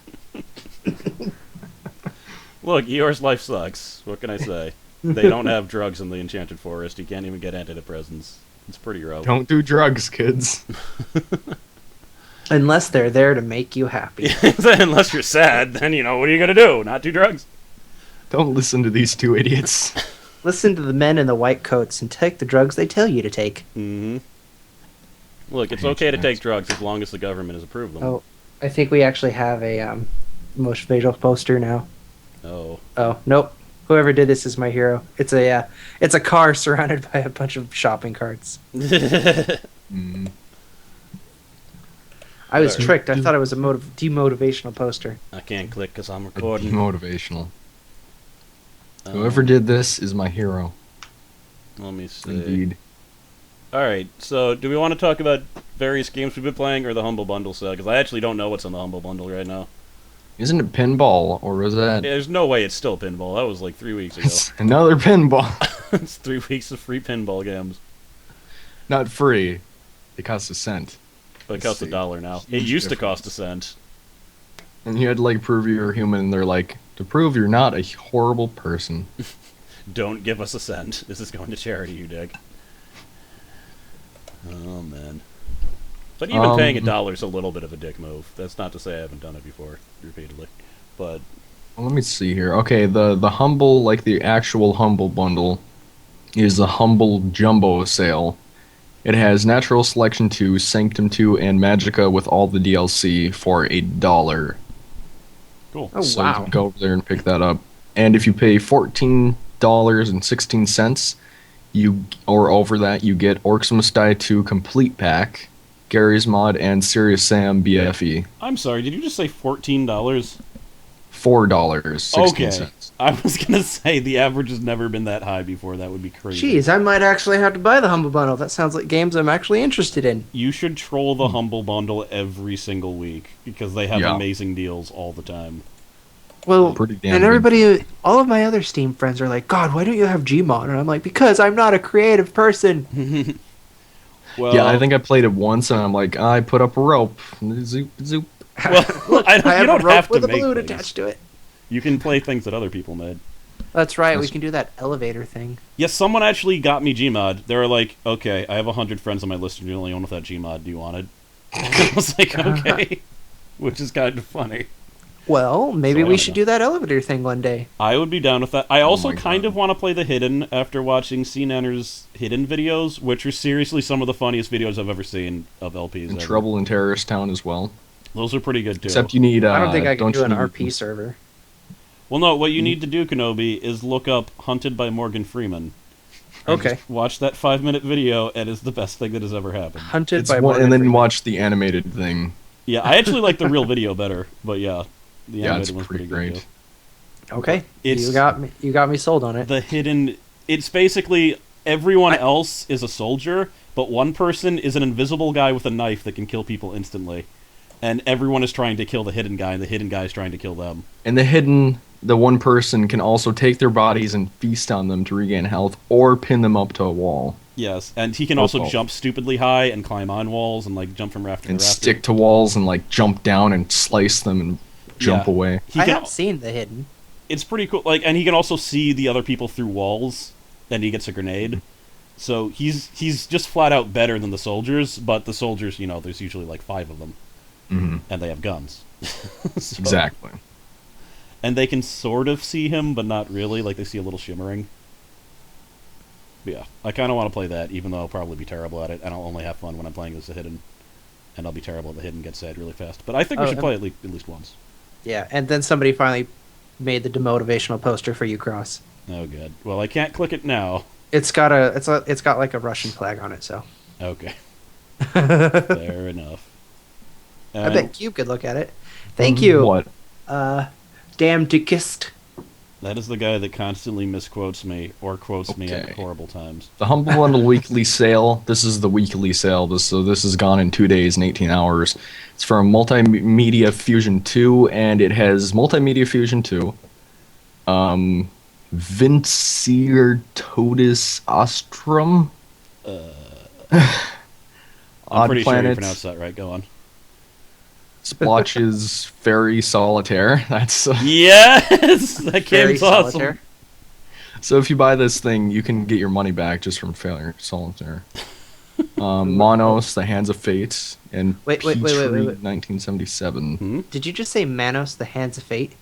Look, Eeyore's life sucks. What can I say? They don't have drugs in the Enchanted Forest. He can't even get antidepressants. It's pretty rough. Don't do drugs, kids. Unless they're there to make you happy. Unless you're sad, then what are you gonna do? Not do drugs? Don't listen to these two idiots. Listen to the men in the white coats and take the drugs they tell you to take. Mm-hmm. Look, it's I hate okay to that. take drugs as long as the government has approved them. Oh, I think we actually have a motivational poster now. Oh. Oh, nope. Whoever did this is my hero. It's a car surrounded by a bunch of shopping carts. Mm. I was Sorry. tricked. I thought it was a demotivational poster. I can't click because I'm recording. Motivational. Um, Whoever did this is my hero. Let me see. Indeed. Alright, so do we want to talk about various games we've been playing or the Humble Bundle sale? Because I actually don't know what's in the Humble Bundle right now. Isn't it pinball, or was that There's no way it's still pinball. That was like 3 weeks ago. another pinball? It's 3 weeks of free pinball games. Not free. It costs a cent. But it costs Let's see. $1 now. It Huge used to difference. cost a cent. And you had to like prove you're human, and they're like, to prove you're not a horrible person. Don't give us a cent. This is going to charity, you dick. Oh, man. But even paying $1 is a little bit of a dick move. That's not to say I haven't done it before, repeatedly. But, Well, let me see here. Okay, the humble, like the actual humble bundle, is the humble jumbo sale. It has Natural Selection 2, Sanctum 2, and Magicka with all the DLC for $1. cool. Oh, So you wow. can go over there and pick that up. And if you pay $14.16, or over that, you get Orcs Must Die 2 Complete Pack, Gary's Mod, and Serious Sam BFE. I'm sorry, did you just say $14? $4.16. Okay. I was gonna say the average has never been that high before. That would be crazy. Jeez, I might actually have to buy the Humble Bundle. That sounds like games I'm actually interested in. You should troll the Humble Bundle every single week because they have Yeah. amazing deals all the time. Well, Pretty damn and good. everybody, all of my other Steam friends are like, God, why don't you have Gmod? And I'm like, because I'm not a creative person. Well, Yeah, I think I played it once, and I'm like, I put up a rope. Zoop, zoop. Well, Look, I don't- I have you don't a rope have to with a make balloon things. attached to it. you can play things that other people made. That's right. We That's- can do that elevator thing. Yes, someone actually got me Gmod. They were like, "Okay, I have 100 friends on my list, and you're the only one with that Gmod. Do you want it?" I was like, "Okay," which is kind of funny. Well, maybe So I we don't should know. do that elevator thing one day. I would be down with that. I also my kind God. of want to play the Hidden after watching CNNer's Hidden videos, which are seriously some of the funniest videos I've ever seen of LPs. And ever. Trouble in Terrorist Town as well. Those are pretty good too. Except you need. I don't think I can do you an need- RP server. Well, no, what you need to do, Konobi, is look up Hunted by Morgan Freeman. And Okay. just watch that 5-minute video, and it's the best thing that has ever happened. Hunted It's by one, Morgan and then Freeman. watch the animated thing. Yeah, I actually like the real video better, but yeah, the Yeah, animated it's one's pretty pretty good great. too. Okay, It's- you got me. You got me sold on it. The Hidden... It's basically everyone else is a soldier, but one person is an invisible guy with a knife that can kill people instantly. And everyone is trying to kill the hidden guy, and the hidden guy is trying to kill them. And the one person can also take their bodies and feast on them to regain health, or pin them up to a wall Yes, and he can Oh, also oh. jump stupidly high and climb on walls and like jump from rafter and to rafter. stick to walls and like jump down and slice them and jump Yeah. away. He I can, have seen the hidden. it's pretty cool. Like, and he can also see the other people through walls. And he gets a grenade. So he's just flat out better than the soldiers. But the soldiers, you know, there's usually like 5 of them, Hmm and they have guns. So- Exactly. And they can sort of see him, but not really. Like, they see a little shimmering. But yeah, I kind of want to play that, even though I'll probably be terrible at it, and I'll only have fun when I'm playing as the hidden. And I'll be terrible at the hidden, get sad really fast. But I think we Oh, should and- play it at least once. Yeah, and then somebody finally made the demotivational poster for you, Cross. Oh, good. Well, I can't click it now. It's got like a Russian flag on it, so. Okay, I fair enough. And bet Cube could look at it. Thank you. What? Damn dickist. that is the guy that constantly misquotes me, or quotes me at Okay. horrible times. The Humble Bundle weekly sale. This is the weekly sale. This has gone in 2 days and 18 hours. It's from Multimedia Fusion 2, and it has Multimedia Fusion 2. Vinciertotis Ostrom. I'm Odd pretty sure you Planets. pronounced that right. Go on. Splotch's Fairy Solitaire. That's Yes! That Very game's awesome. solitaire. so. If you buy this thing, you can get your money back just from Failure Solitaire. Monos, The Hands of Fate, and Wait. 1977. Hmm? Did you just say Manos, the Hands of Fate?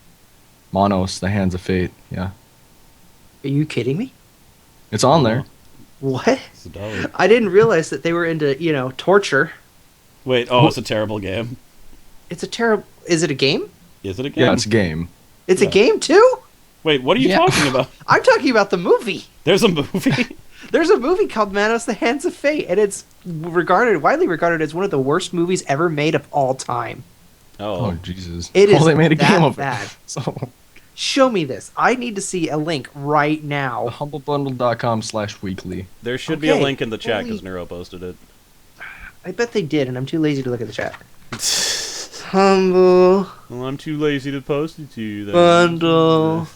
Monos, The Hands of Fate. Yeah, Are you kidding me? it's on there. What? It's a dollar. I didn't realize that they were into, torture. Wait, oh, it's a terrible game. It's a terrible. Is it a game? Is it a game? Yeah, it's a game. It's Yeah. a game too? Wait, what are you Yeah. talking about? I'm talking about the movie. There's a movie? There's a movie called Manos, the Hands of Fate, and it's widely regarded as one of the worst movies ever made of all time. Oh, Jesus! It Well, is they made a that game of bad. it. So, Show me this. I need to see a link right now. humblebundle.com/weekly. There should be a Okay, link in the chat because holy- Neuro posted it. I bet they did, and I'm too lazy to look at the chat. Humble Well, I'm too lazy to post it to you. Then. Bundle.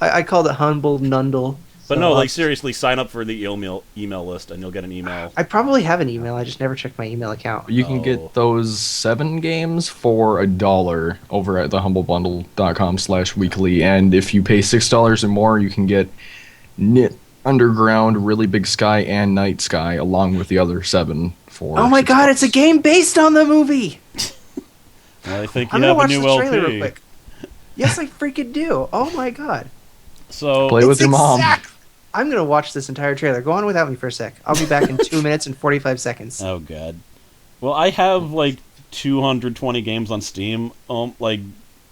I called it Humble Nundle. But so no, I'll- like seriously, sign up for the email list and you'll get an email. I probably have an email. I just never checked my email account. You can Oh. get those 7 games for $1 over at thehumblebundle.com/weekly, and if you pay $6 or more, you can get Knit Underground, Really Big Sky, and Night Sky along with the other 7 for. Oh my god, it's a $6. game based on the movie! Well, I think you I'm gonna have a watch new the trailer LP. real quick. Yes, I freaking do. Oh my god. So Play with your mom. I'm gonna watch this entire trailer. Go on without me for a sec. I'll be back in 2 minutes and 45 seconds. Oh god. Well, I have like 220 games on Steam. Like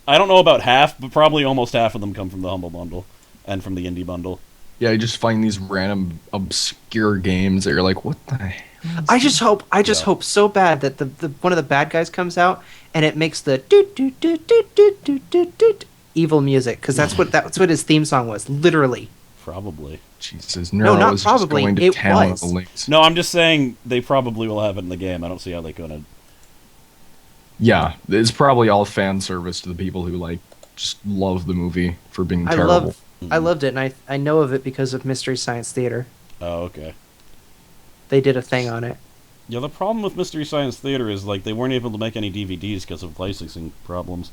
I don't know about half, but probably almost half of them come from the Humble Bundle and from the Indie Bundle. Yeah, you just find these random obscure games that you're like, what the hell? I just hope Yeah. hope so bad that the one of the bad guys comes out and it makes the doot doot doot doot doot doot doot doot evil music, because that's what his theme song was, literally. Probably. Jesus, No, Neuro not is probably, just going to it town was. with the links. No, I'm just saying they probably will have it in the game. I don't see how they're gonna. Yeah, it's probably all fan service to the people who like just love the movie for being terrible. I loved it, and I know of it because of Mystery Science Theater. Oh, okay. They did a thing on it. Yeah, the problem with Mystery Science Theater is like they weren't able to make any DVDs because of licensing problems.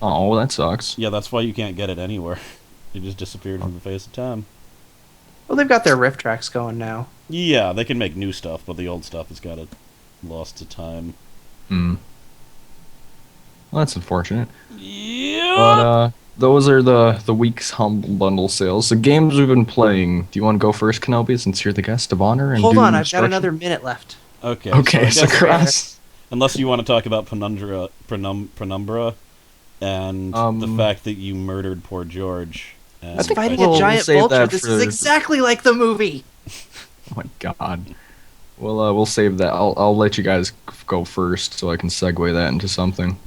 Oh, that sucks. Yeah, that's why you can't get it anywhere. It just disappeared from the face of time. Well, they've got their riff tracks going now. Yeah, they can make new stuff, but the old stuff has got it lost to time. Hmm. Well, that's unfortunate. Yeah. But those are the week's Humble Bundle sales. The games we've been playing. Do you want to go first, Konobi, since you're the guest of honor? And Hold do on, I've got instruction? another minute left. Okay. Okay, so so I guess, Cross. unless you want to talk about Penumbra and the fact that you murdered poor George. And I think Fighting we'll a giant save vulture. that This for- is exactly like the movie. Oh my God. We'll save that. I'll let you guys go first so I can segue that into something.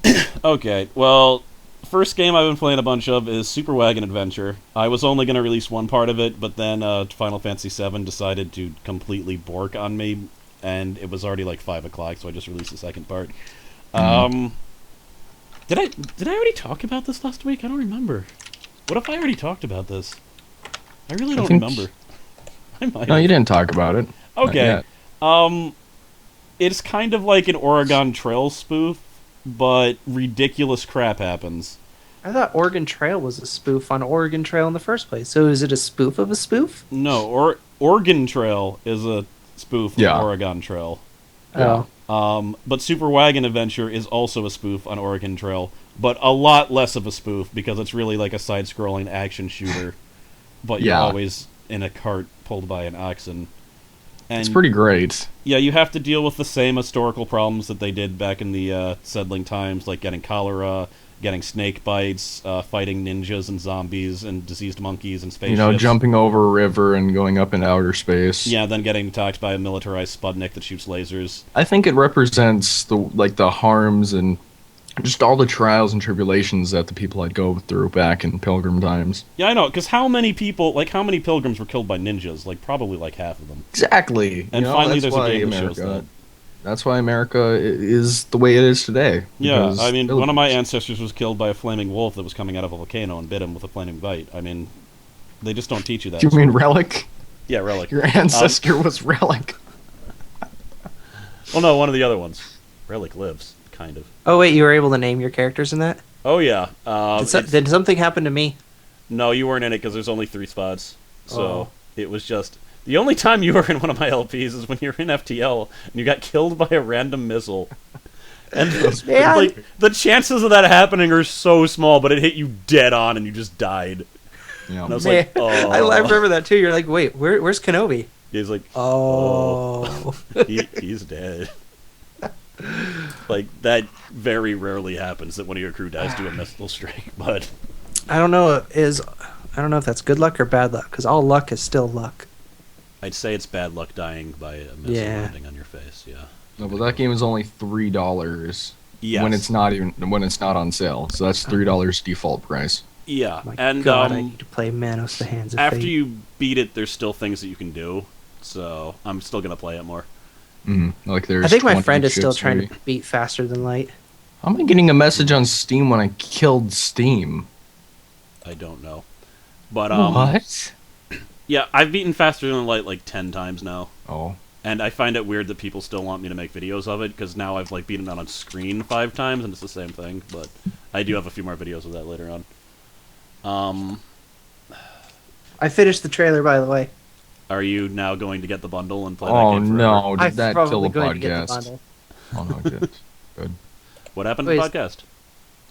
Okay, well, first game I've been playing a bunch of is Super Wagon Adventure. I was only going to release one part of it, but then Final Fantasy VII decided to completely bork on me, and it was already like 5 o'clock, so I just released the second part. Did I already talk about this last week? I don't remember. What if I already talked about this? I really don't remember. I might No, have. you didn't talk about it. Not Okay. yet. It's kind of like an Oregon Trail spoof, but ridiculous crap happens. I thought Oregon Trail was a spoof on Oregon Trail in the first place. So is it a spoof of a spoof? No, Oregon Trail is a spoof of Yeah. Oregon Trail. Oh. But Super Wagon Adventure is also a spoof on Oregon Trail, but a lot less of a spoof because it's really like a side-scrolling action shooter, but you're Yeah. always in a cart pulled by an oxen. And It's pretty great. yeah, you have to deal with the same historical problems that they did back in the settling times, like getting cholera, getting snake bites, fighting ninjas and zombies and diseased monkeys and spaceships. You know, jumping over a river and going up into outer space. Yeah, then getting attacked by a militarized Sputnik that shoots lasers. I think it represents the harms and just all the trials and tribulations that the people had go through back in Pilgrim times. Yeah, I know, because how many pilgrims were killed by ninjas? Like, probably like half of them. Exactly. And You know, finally that's there's a why game that shows that. That's why America is the way it is today. Yeah, because I mean, one of my Pilgrims. ancestors was killed by a flaming wolf that was coming out of a volcano and bit him with a flaming bite. I mean, they just don't teach you that. Do you mean Relic? Yeah, Relic. Your ancestor was Relic. Well, no, one of the other ones. Relic lives, kind of. Oh, wait, you were able to name your characters in that? Oh, yeah. Did something happen to me? No, you weren't in it because there's only 3 spots. So Oh. it was just... The only time you were in one of my LPs is when you were in FTL and you got killed by a random missile. And Man. like the chances of that happening are so small, but it hit you dead on and you just died. Yeah. And I was Man, like, oh. I remember that too. You're like, wait, where's Konobi? He's like, Oh. he's dead. Like, that very rarely happens that one of your crew dies to a missile strike, but... I don't know if that's good luck or bad luck, because all luck is still luck. I'd say it's bad luck dying by a missile Yeah. landing on your face, yeah. No, but that game is only $3 Yes. when it's not on sale. So that's $3 default price. Yeah, My and God, I need to play Manos: The Hands of after Fate. you beat it, there's still things that you can do, so I'm still gonna play it more. Like there's. I think my 20 friend is still ships, trying maybe. to beat Faster Than Light. How am I getting a message on Steam when I killed Steam? I don't know, but What? yeah, I've beaten Faster Than Light like 10 times now, Oh. and I find it weird that people still want me to make videos of it because now I've like beaten it on screen 5 times and it's the same thing. But I do have a few more videos of that later on. I finished the trailer, by the way. Are you now going to get the bundle and play that Oh game forever? no! I'm Did that kill probably the going to get the podcast? bundle. Oh no, good. Good. What happened to the Wait. podcast?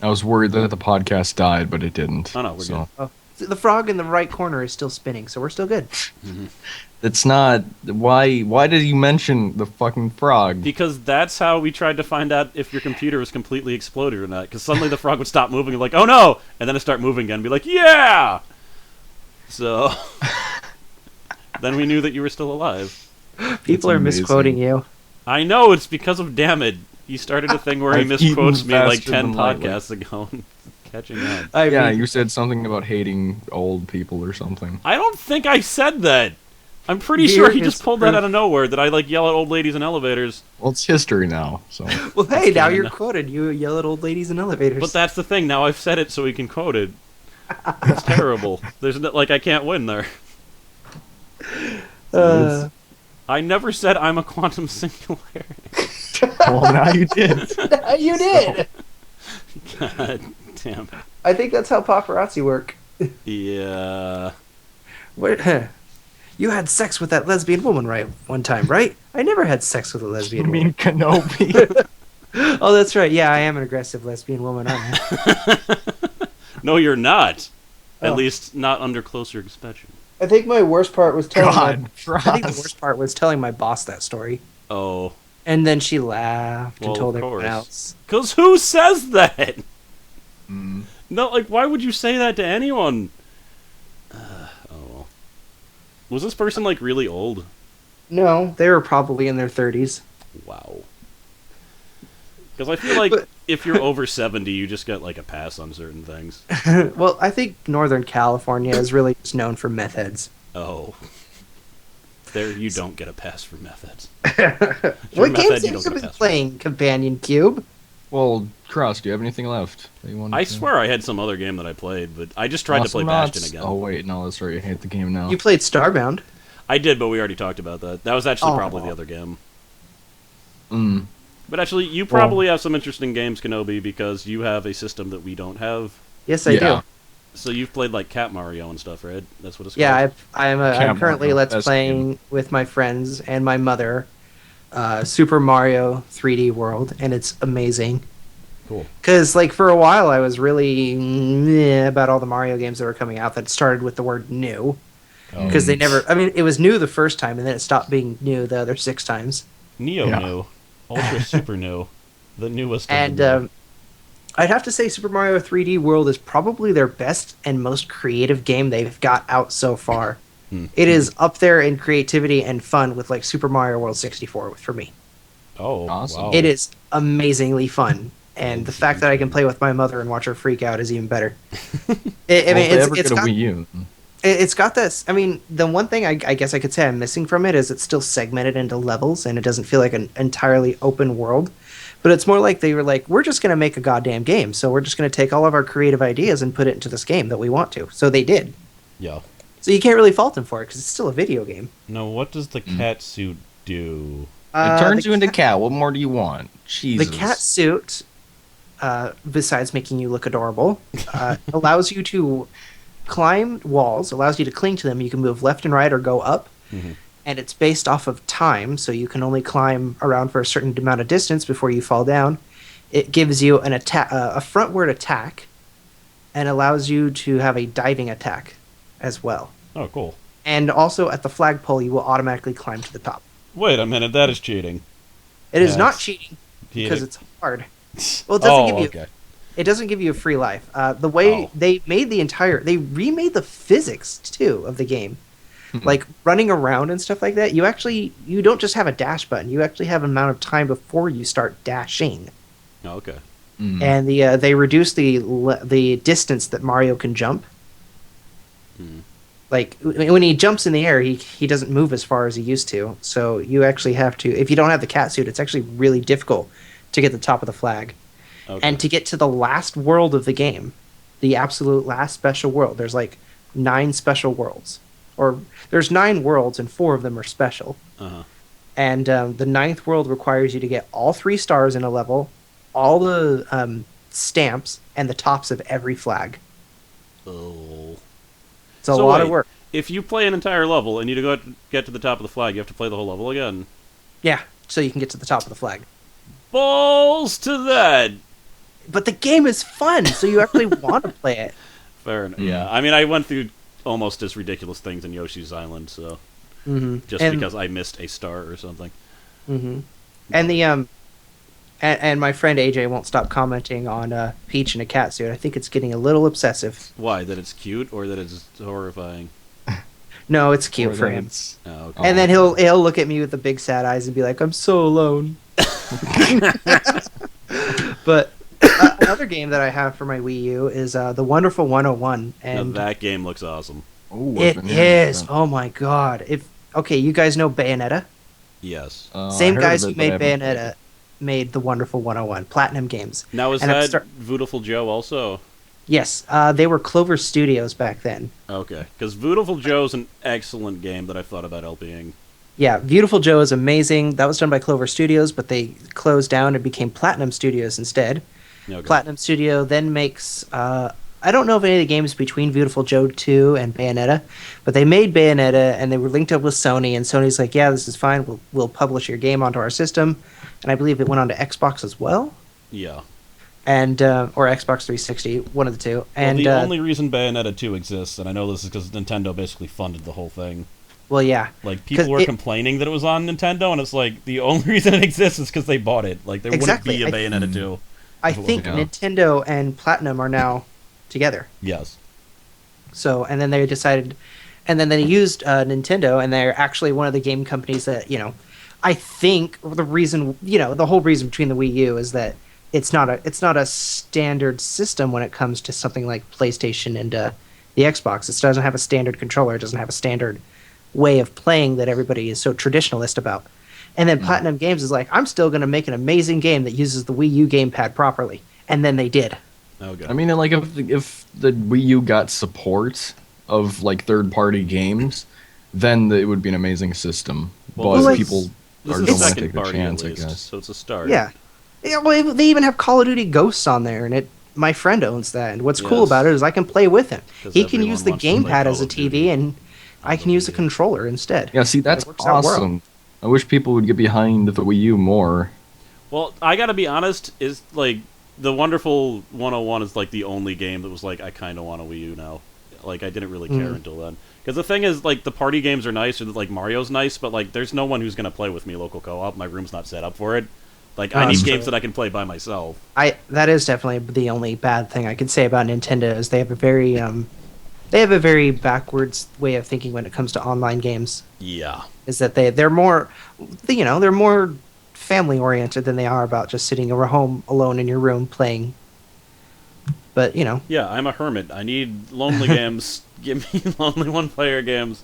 I was worried that the podcast died, but it didn't. Oh, no, we're so. Oh, the frog in the right corner is still spinning, so we're still good. It's not. Why? Why did you mention the fucking frog? Because that's how we tried to find out if your computer was completely exploded or not. Because suddenly the frog would stop moving and like, oh no! And then it start moving again and be like, yeah! So... then we knew that you were still alive. People are amazing. misquoting you. I know, it's because of Dammit. He started a thing where he I've misquotes eaten me like faster 10 than lightning. podcasts ago. Catching on. I Yeah, mean, you said something about hating old people or something. I don't think I said that! I'm pretty Here sure he is just pulled that proof. out of nowhere, that I like yell at old ladies in elevators. Well, it's history now, so. well, hey, now canon. you're quoted. You yell at old ladies in elevators. But that's the thing, now I've said it so we can quote it. It's terrible. There's no, like, I can't win there. I never said I'm a quantum singularity. Well, now you did. you did. God damn it. I think that's how paparazzi work. Yeah. What? You had sex with that lesbian woman, right? One time, right? I never had sex with a You lesbian mean woman. Kenobi? Oh, that's right. Yeah, I am an aggressive lesbian woman, aren't I? No, you're not. At Oh. least not under closer inspection. I think my worst part was telling God, I think the Frost. worst part was telling my boss that story, Oh. and then she laughed Well, and told of everyone course. else. Because who says that? Mm. No, like, why would you say that to anyone? Oh, well. Was this person, like, really old? No, they were probably in their 30s. Wow. Because I feel like But- if you're over 70, you just get, like, a pass on certain things. Well, I think Northern California is really just known for meth heads. Oh. There, you don't get a pass for methods. What meth games head, you have don't you get a been pass for. playing, Companion Cube? Well, Cross, do you have anything left that you want? I swear I had some other game that I played, but I just tried to play Bastion again. Oh wait, no, that's right. I hate the game now. You played Starbound. I did, but we already talked about that. That was actually Oh. probably the other game. Mm. But actually, you probably have some interesting games, Konobi, because you have a system that we don't have. Yes, I Yeah. do. So you've played like Cat Mario and stuff, right? That's what it's Yeah, called. I'm Camp currently Mario, let's best playing with my friends and my mother, Super Mario 3D World, and it's amazing. Cool. Because like for a while I was really meh about all the Mario games that were coming out that started with the word new, Oh. because they never. I mean, it was new the first time, and then it stopped being new the other 6 times. Neo Yeah. new, Ultra Super new, the newest. Of And the new. I'd have to say Super Mario 3D World is probably their best and most creative game they've got out so far. Hmm. It is up there in creativity and fun with like Super Mario World 64 for me. Oh, Awesome. wow. It is amazingly fun, and the fact that I can play with my mother and watch her freak out is even better. I Well, mean, if they ever it's get a got, Wii U. it's got this. I mean, the one thing I guess I could say I'm missing from it is it's still segmented into levels, and it doesn't feel like an entirely open world. But it's more like they were like, we're just going to make a goddamn game, so we're just going to take all of our creative ideas and put it into this game that we want to. So they did. Yeah. So you can't really fault them for it because it's still a video game. Now, what does the cat suit do? It turns the you into cat- cat. What more do you want? Jesus. The cat suit, besides making you look adorable, allows you to climb walls, allows you to cling to them. You can move left and right or go up. Mhm. And it's based off of time, so you can only climb around for a certain amount of distance before you fall down. It gives you an attack, a frontward attack, and allows you to have a diving attack as well. Oh, cool. And also at the flagpole, you will automatically climb to the top. Wait a minute, that is cheating. It is Yes. not cheating because Cheating. it's hard. Well, it doesn't Oh, give you. okay. It doesn't give you a free life. The way Oh. they remade the physics too of the game, like running around and stuff like that. You don't just have a dash button. You actually have an amount of time before you start dashing, Oh, okay. Mm. and they reduce the distance that Mario can jump. Hmm. Like when he jumps in the air, he doesn't move as far as he used to. So you actually have to. If you don't have the cat suit, it's actually really difficult to get the top of the flag. Okay. And to get to the last world of the game, the absolute last special world, there's like 9 special worlds. Or there's 9 worlds and 4 of them are special. Uh-huh. And the 9th world requires you to get all 3 stars in a level, all the stamps, and the tops of every flag. Oh. It's a So lot of wait, work. If you play an entire level and you go get to the top of the flag, you have to play the whole level again. Yeah, so you can get to the top of the flag. Balls to that! But the game is fun, so you actually want to play it. Fair enough. Mm. Yeah, I mean, I went through almost as ridiculous things in Yoshi's Island, so Mm-hmm. just because I missed a star or something. Mm-hmm. And the and my friend AJ won't stop commenting on Peach in a cat suit. I think it's getting a little obsessive. Why? That it's cute or that it's horrifying? No, it's cute Or for that him. it's- Oh, okay. And then he'll look at me with the big sad eyes and be like, "I'm so alone." But another game that I have for my Wii U is The Wonderful 101, Now and that game looks awesome. Ooh, it I've been hearing is. about Oh my god! Okay, you guys know Bayonetta? Yes. that. I Same heard guys of who it, but made I haven't Bayonetta made The Wonderful 101, Platinum Games. Now is and I'm that start- Voodoo Joe also? Yes, they were Clover Studios back then. Okay, because Voodoo Joe's an excellent game that I've thought about LPing. Yeah, Beautiful Joe is amazing. That was done by Clover Studios, but they closed down and became Platinum Studios instead. Okay. Platinum Studio then makes, I I don't know of any of the games between Beautiful Joe 2 and Bayonetta, but they made Bayonetta and they were linked up with Sony, and Sony's like, yeah, this is fine. We'll publish your game onto our system, and I believe it went onto Xbox as well, Yeah. and or Xbox 360, one of the two. Well, And the only reason Bayonetta 2 exists, and I know this is because Nintendo basically funded the whole thing. well, yeah, Like, people were complaining that it was on Nintendo, and it's like, the only reason it exists is because they bought it. Like, there Exactly. wouldn't be a Bayonetta 2. I if it think wasn't- Nintendo and Platinum are now together. Yes. So, and then they decided, and then they used Nintendo, and they're actually one of the game companies that, I think the reason, the whole reason between the Wii U is that it's not a standard system when it comes to something like PlayStation and the Xbox. It doesn't have a standard controller. It doesn't have a standard way of playing that everybody is so traditionalist about. And then Platinum Games is like, I'm still going to make an amazing game that uses the Wii U gamepad properly. And then they did. Okay. I mean, like, if the Wii U got support of, like, third-party games, then it would be an amazing system. Well, But this people This don't is want to second take the party, chance, at I least, guess. so it's a start. Yeah. Yeah, well, they even have Call of Duty Ghosts on there, and my friend owns that. And what's cool Yes. about it is I can play with him. 'Cause He can everyone use the wants to play gamepad as Call a of TV, Duty and on I the can use a Wii U. controller instead. Yeah, see, that's It works out well. awesome. I wish people would get behind the Wii U more. Well, I gotta be honest, is, like, the Wonderful 101 is, like, the only game that was like, I kinda want a Wii U now. Like, I didn't really care until then. Because the thing is, like, the party games are nice, or, like, Mario's nice, but, like, there's no one who's gonna play with me local co-op. My room's not set up for it. Like, I need that's games true. that I can play by myself. That is definitely the only bad thing I could say about Nintendo is they have a very backwards way of thinking when it comes to online games. Yeah. Is that they're more, they're more family oriented than they are about just sitting at home alone in your room playing. But Yeah, I'm a hermit. I need lonely games. Give me lonely one-player games.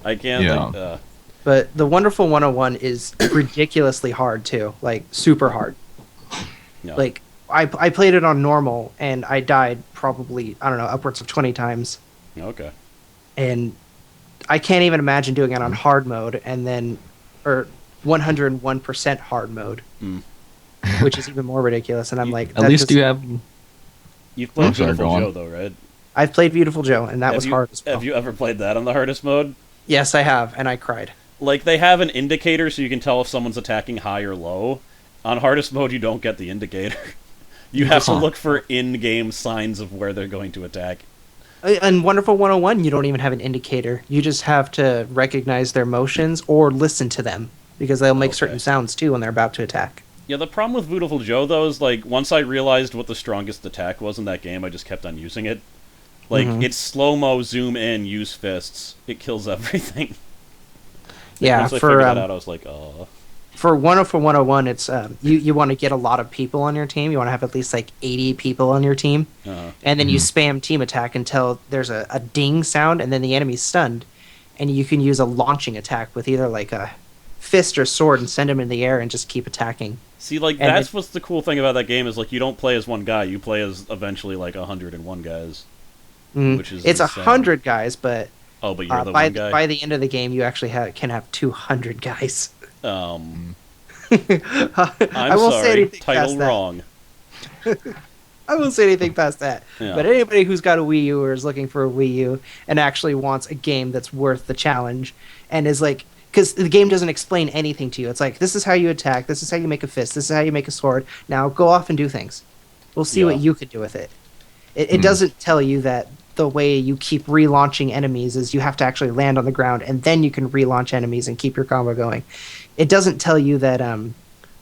I can't, Yeah. But the Wonderful 101 is ridiculously hard too, like super hard. no. Like I played it on normal and I died probably, I don't know, upwards of 20 times. Okay. And I can't even imagine doing it on hard mode or 101% hard mode, Mm. which is even more ridiculous. And I'm like, At least you have... You've played I'm sorry, Beautiful go on. Joe, though, right? I've played Beautiful Joe, and that was hard as well. Have you ever played that on the hardest mode? Yes, I have, and I cried. Like, they have an indicator so you can tell if someone's attacking high or low. On hardest mode, you don't get the indicator. You have to Huh. look for in-game signs of where they're going to attack. In Wonderful 101, you don't even have an indicator. You just have to recognize their motions or listen to them, because they'll make Okay. certain sounds too when they're about to attack. Yeah, the problem with Beautiful Joe, though, is, like, once I realized what the strongest attack was in that game, I just kept on using it. Like, it's slow-mo, zoom in, use fists. It kills everything. Yeah, Once I figured for that out, I was like, oh. for 101, it's you want to get a lot of people on your team. You want to have at least like 80 people on your team, and then you spam team attack until there's a ding sound, and then the enemy's stunned, and you can use a launching attack with either like a fist or sword and send them in the air and just keep attacking. See, like, And that's what's the cool thing about that game is, like, you don't play as one guy. You play as eventually, like, 101 guys. Which is It's insane. 100 guys, but Oh, but you're the by one guy? by the end of the game, you actually can have 200 guys. I'm I won't say sorry, anything title past that. wrong. I won't say anything past that. Yeah. But anybody who's got a Wii U or is looking for a Wii U and actually wants a game that's worth the challenge and is like, because the game doesn't explain anything to you. It's like, this is how you attack, this is how you make a fist, this is how you make a sword. Now go off and do things. We'll see what Yeah. you could do with it. It doesn't tell you that the way you keep relaunching enemies is you have to actually land on the ground and then you can relaunch enemies and keep your combo going. It doesn't tell you that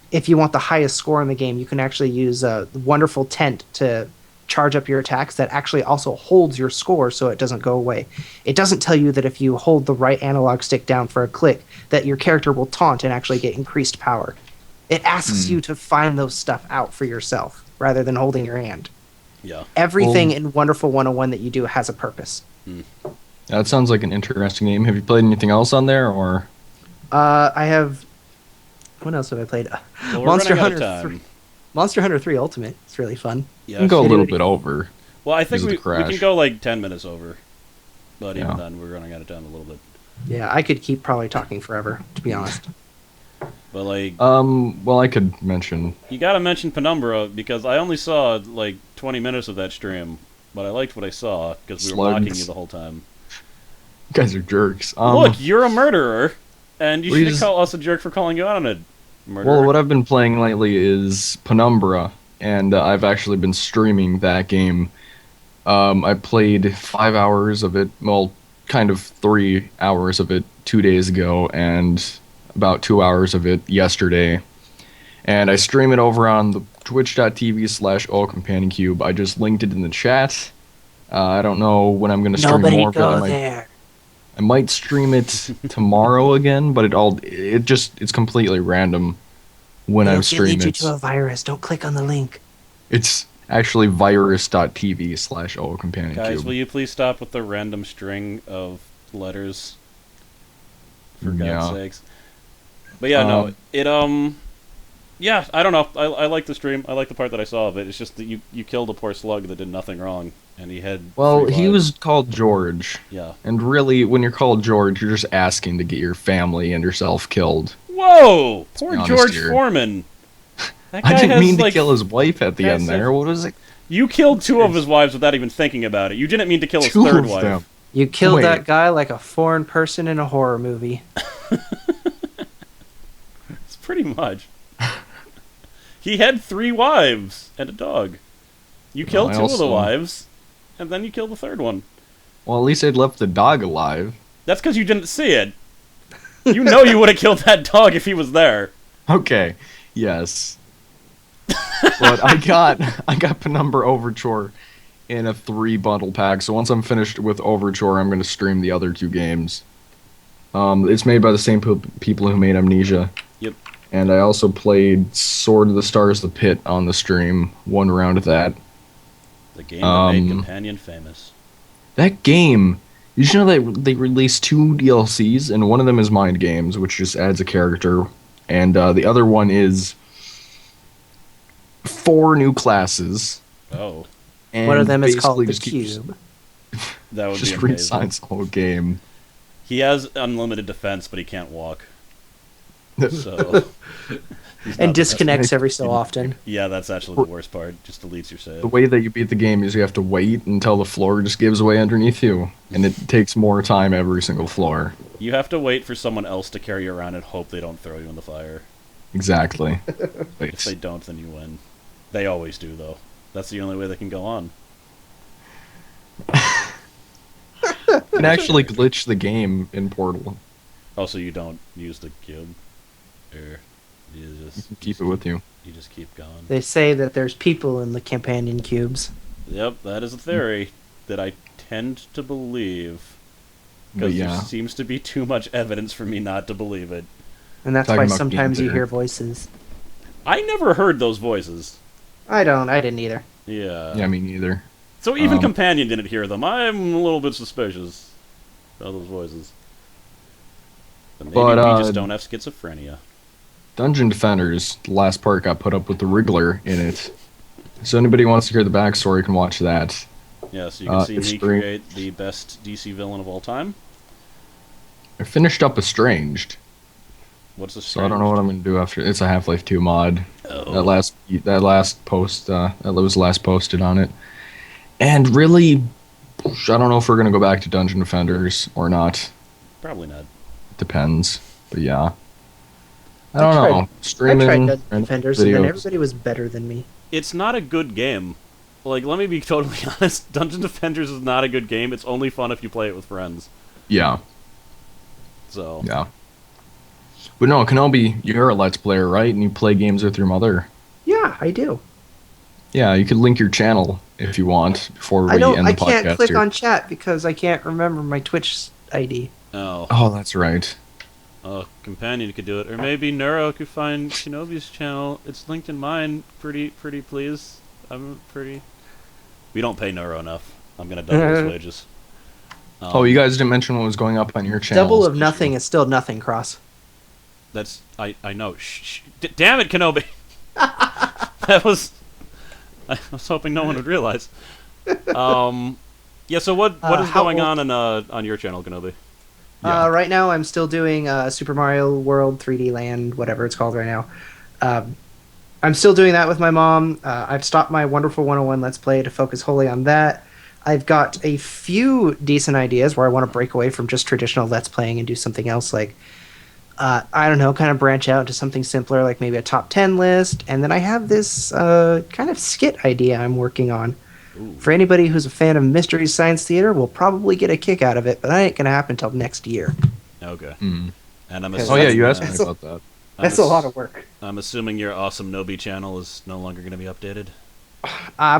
if you want the highest score in the game, you can actually use a wonderful tent to charge up your attacks that actually also holds your score so it doesn't go away. It doesn't tell you that if you hold the right analog stick down for a click, that your character will taunt and actually get increased power. It asks you to find those stuff out for yourself rather than holding your hand. Yeah. Everything in Wonderful 101 that you do has a purpose. That sounds like an interesting game. Have you played anything else on there, or? I have... What else have I played? Well, we're Monster running out of Hunter time. 3. Monster Hunter 3 Ultimate. It's really fun. You Yeah. can go a little Shitty. bit over. Well, I think because of we the crash. can go, like, 10 minutes over. But even Yeah. then, we're running out of time a little bit. Yeah, I could keep probably talking forever, to be honest. But, like, Well, I could mention. you gotta mention Penumbra, because I only saw, like, 20 minutes of that stream. but I liked what I saw because we were mocking you the whole time. You guys are jerks. Look, you're a murderer, and you we should call us a jerk for calling you out on it, murderer. Well, what I've been playing lately is Penumbra, and I've actually been streaming that game. I played 5 hours of it, well, kind of 3 hours of it 2 days ago, and about 2 hours of it yesterday. And I stream it over on the twitch.tv/allcompaniencube. I just linked it in the chat. I don't know when I'm going to stream Nobody more, go but there. I might stream it tomorrow again, but it's completely random when I stream It'll lead you it. to a virus. Don't click on the link. It's actually virus.tv/allcompaniencube. Guys, will you please stop with the random string of letters? For God's sakes. But yeah, no, yeah, I don't know. I like the stream. I like the part that I saw of it. It's just that you killed a poor slug that did nothing wrong, and he had. Well, 3 he lives. was called George. Yeah. And really, when you're called George, you're just asking to get your family and yourself killed. Whoa! Poor honest George here. Foreman. That guy I didn't has, mean to like, kill his wife at the end massive- there. What was it? You killed 2 of his wives without even thinking about it. You didn't mean to kill his 2 third of wife. them. You killed Wait. that guy like a foreign person in a horror movie. It's pretty much. He had 3 wives and a dog. You killed 2 of the wives, and then you killed the third one. Well, at least they'd left the dog alive. That's because you didn't see it. You know you would have killed that dog if he was there. Okay, yes. But I got Penumbra Overture in a 3 bundle pack, so once I'm finished with Overture, I'm going to stream the other 2 games. It's made by the same people who made Amnesia. Yep. And I also played Sword of the Stars, The Pit on the stream, 1 round of that. The game that made Companion famous. That game, did you know that they released 2 DLCs, and one of them is Mind Games, which just adds a character, and the other one is 4 new classes. Oh. And One of them is called basically the just keeps- Cube. That would just be amazing. redesigns the whole game. He has unlimited defense, but he can't walk. So. he's And not- disconnects every so often. Yeah, that's actually the worst part. Just deletes your save. The way that you beat the game is you have to wait until the floor just gives way underneath you, and it takes more time every single floor. You have to wait for someone else to carry you around and hope they don't throw you in the fire. Exactly. If they don't, then you win. They always do, though. That's the only way they can go on. You can actually glitch the game in Portal. Also, you don't use the cube. Or you just Keep it with you. You just keep going. They say that there's people in the companion cubes. Yep, that is a theory that I tend to believe. But Because yeah. there seems to be too much evidence for me not to believe it. And that's Talking why about sometimes being you there. hear voices. I never heard those voices. I didn't either. Yeah. Yeah, me neither. So even Um, Companion didn't hear them. I'm a little bit suspicious of those voices. But maybe But, we just don't have schizophrenia. Dungeon Defenders, the last part got put up with the Wriggler in it. So anybody who wants to hear the backstory can watch that. Yeah, so you can see it's me great. create the best DC villain of all time. I finished up Estranged, What's the so I don't know what I'm going to do after. It's a Half-Life 2 mod. That last post, that was last posted on it. And really, I don't know if we're going to go back to Dungeon Defenders or not. Probably not. Depends. But yeah. I don't know. I Streaming tried random Dungeon Defenders, and then videos. everybody was better than me. It's not a good game. Like, let me be totally honest. Dungeon Defenders is not a good game. It's only fun if you play it with friends. Yeah. So. Yeah. But no, Konobi, you're a Let's Player, right? And you play games with your mother. Yeah, I do. Yeah, you could link your channel if you want before we I don't. end the I podcast can't click here. on chat because I can't remember my Twitch ID. Oh. Oh, that's right. Companion could do it. Or maybe Neuro could find Shinobi's channel. It's linked in mine. Pretty please. I'm pretty... We don't pay Neuro enough. I'm gonna double his wages. Oh, you guys didn't mention what was going up on your channel. Double of nothing is still nothing, Cross. That's... I know. Shh. Damn it, Konobi! That was... I was hoping no one would realize. Yeah, so what is how going old- on your channel, Konobi? Yeah. Right now, I'm still doing Super Mario World 3D Land, whatever it's called right now. I'm still doing that with my mom. I've stopped my Wonderful 101 Let's Play to focus wholly on that. I've got a few decent ideas where I want to break away from just traditional Let's Playing and do something else, like, I don't know, kind of branch out into something simpler, like maybe a top 10 list. And then I have this kind of skit idea I'm working on. Ooh. For anybody who's a fan of Mystery Science Theater, will probably get a kick out of it, but that ain't going to happen until next year. Okay. Mm. And I'm Oh, assuming, yeah, you asked me that's about that. That's a lot of work. I'm assuming your Awesome Nobi channel is no longer going to be updated.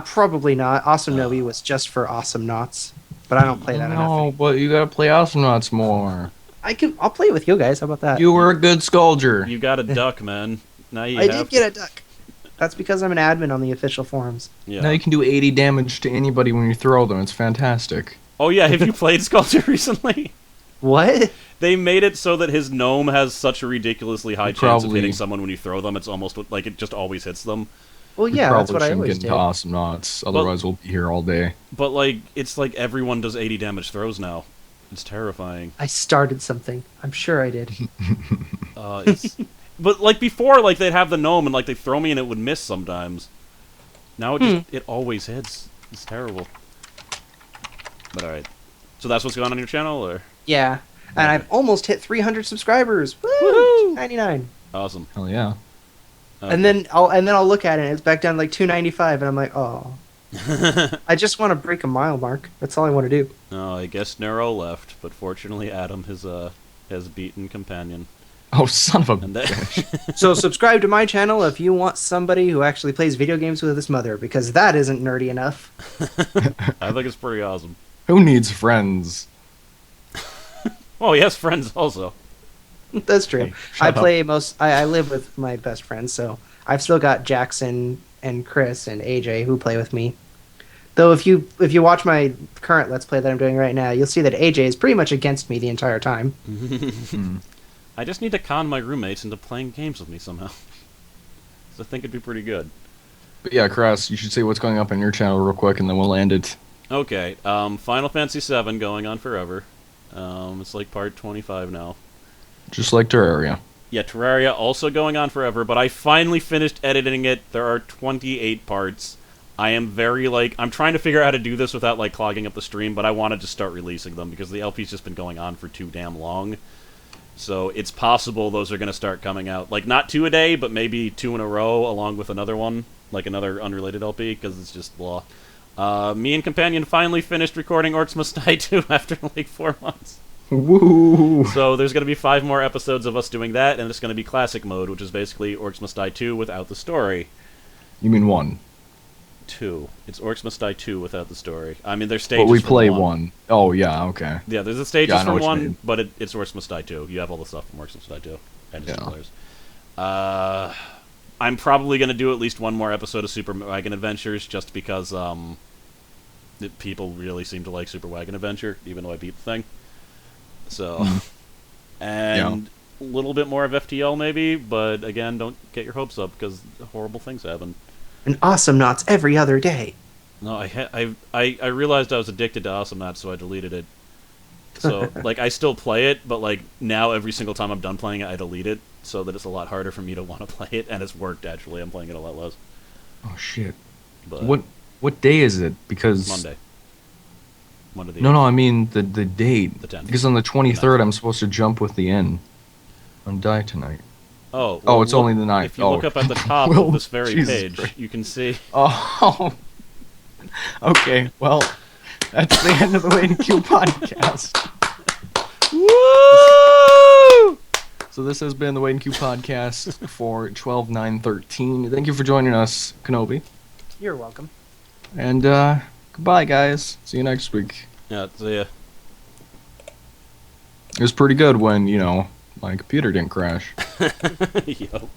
Probably not. Awesome Nobi was just for Awesome Knots, but I don't play that enough. No, but you gotta play astronauts more. I'll play it with you guys. How about that? You were a good soldier. You got a duck, man. Now you I have did get a duck. That's because I'm an admin on the official forums. Yeah. Now you can do 80 damage to anybody when you throw them. It's fantastic. Oh yeah, have you played Sculptor recently? What? They made it so that his gnome has such a ridiculously high chance of Probably- hitting someone when you throw them. It's almost like it just always hits them. Well, yeah, that's what I shouldn't always get into do. awesome knots. Otherwise, we'll be here all day. But like, it's like everyone does 80 damage throws now. It's terrifying. I started something. I'm sure I did. It's but like before, like they'd have the gnome and like they throw me and it would miss sometimes. Now it always hits. It's terrible. But all right, so that's what's going on your channel, or Yeah, and I've almost hit 300 subscribers. Woo! Woohoo! 99. awesome. Hell yeah. Okay. And then I'll look at it and it's back down to like 295 and I'm like, "Oh. I just want to break a mile mark. That's all I want to do." No, I guess Nero left, but fortunately Adam has beaten Companion. Oh, son of a... And that So subscribe to my channel if you want somebody who actually plays video games with his mother, because that isn't nerdy enough. I think it's pretty awesome. Who needs friends? Oh, he has friends also. That's true. Hey, shut I live with my best friends, so I've still got Jackson and Chris and AJ who play with me. Though if you watch my current Let's Play that I'm doing right now, you'll see that AJ is pretty much against me the entire time. I just need to con my roommates into playing games with me somehow. So I think it'd be pretty good. But yeah, Cross, you should say what's going up on your channel real quick, and then we'll end it. Okay, Final Fantasy VII going on forever. It's like part 25 now. Just like Terraria. Yeah, Terraria also going on forever, but I finally finished editing it. There are 28 parts. I am very, I'm trying to figure out how to do this without, clogging up the stream, but I wanted to start releasing them because the LP's just been going on for too damn long. So it's possible those are going to start coming out. Not 2 a day, but maybe 2 in a row along with another one, another unrelated LP, because it's just blah. Me and Companion finally finished recording Orcs Must Die 2 after, 4 months. Woo! So there's going to be 5 more episodes of us doing that, and it's going to be classic mode, which is basically Orcs Must Die 2 without the story. You mean 1? 2. It's Orcs Must Die 2 without the story. I mean, there's stages But we from play 1. 1. Oh, yeah, okay. Yeah, there's the stages Yeah, I know from what you 1, mean. but it's Orcs Must Die 2. You have all the stuff from Orcs Must Die 2. And it's Yeah. players. I'm probably going to do at least one more episode of Super Wagon Adventures, just because people really seem to like Super Wagon Adventure, even though I beat the thing. So, and a little bit more of FTL maybe, but again, don't get your hopes up because horrible things happen. And Awesome Knots every other day. No, I realized I was addicted to Awesome Knots, so I deleted it. So, I still play it, but, now every single time I'm done playing it, I delete it, so that it's a lot harder for me to want to play it, and it's worked, actually. I'm playing it a lot less. Oh, shit. But What day is it? Because... Monday. Monday the No, 8th. I mean the date. The 10th. Because on the 23rd, I'm supposed to jump with the N. On Die tonight. Oh, Oh, it's only the 9th. If you look up at the top Well, of this very Jesus page, Christ. you can see... Oh. Okay, well, that's the end of the Wait and Q podcast. Woo! So this has been the Wait and Q podcast for 12/9/13. Thank you for joining us, Konobi. You're welcome. And goodbye, guys. See you next week. Yeah, see ya. It was pretty good when, my computer didn't crash. Yo.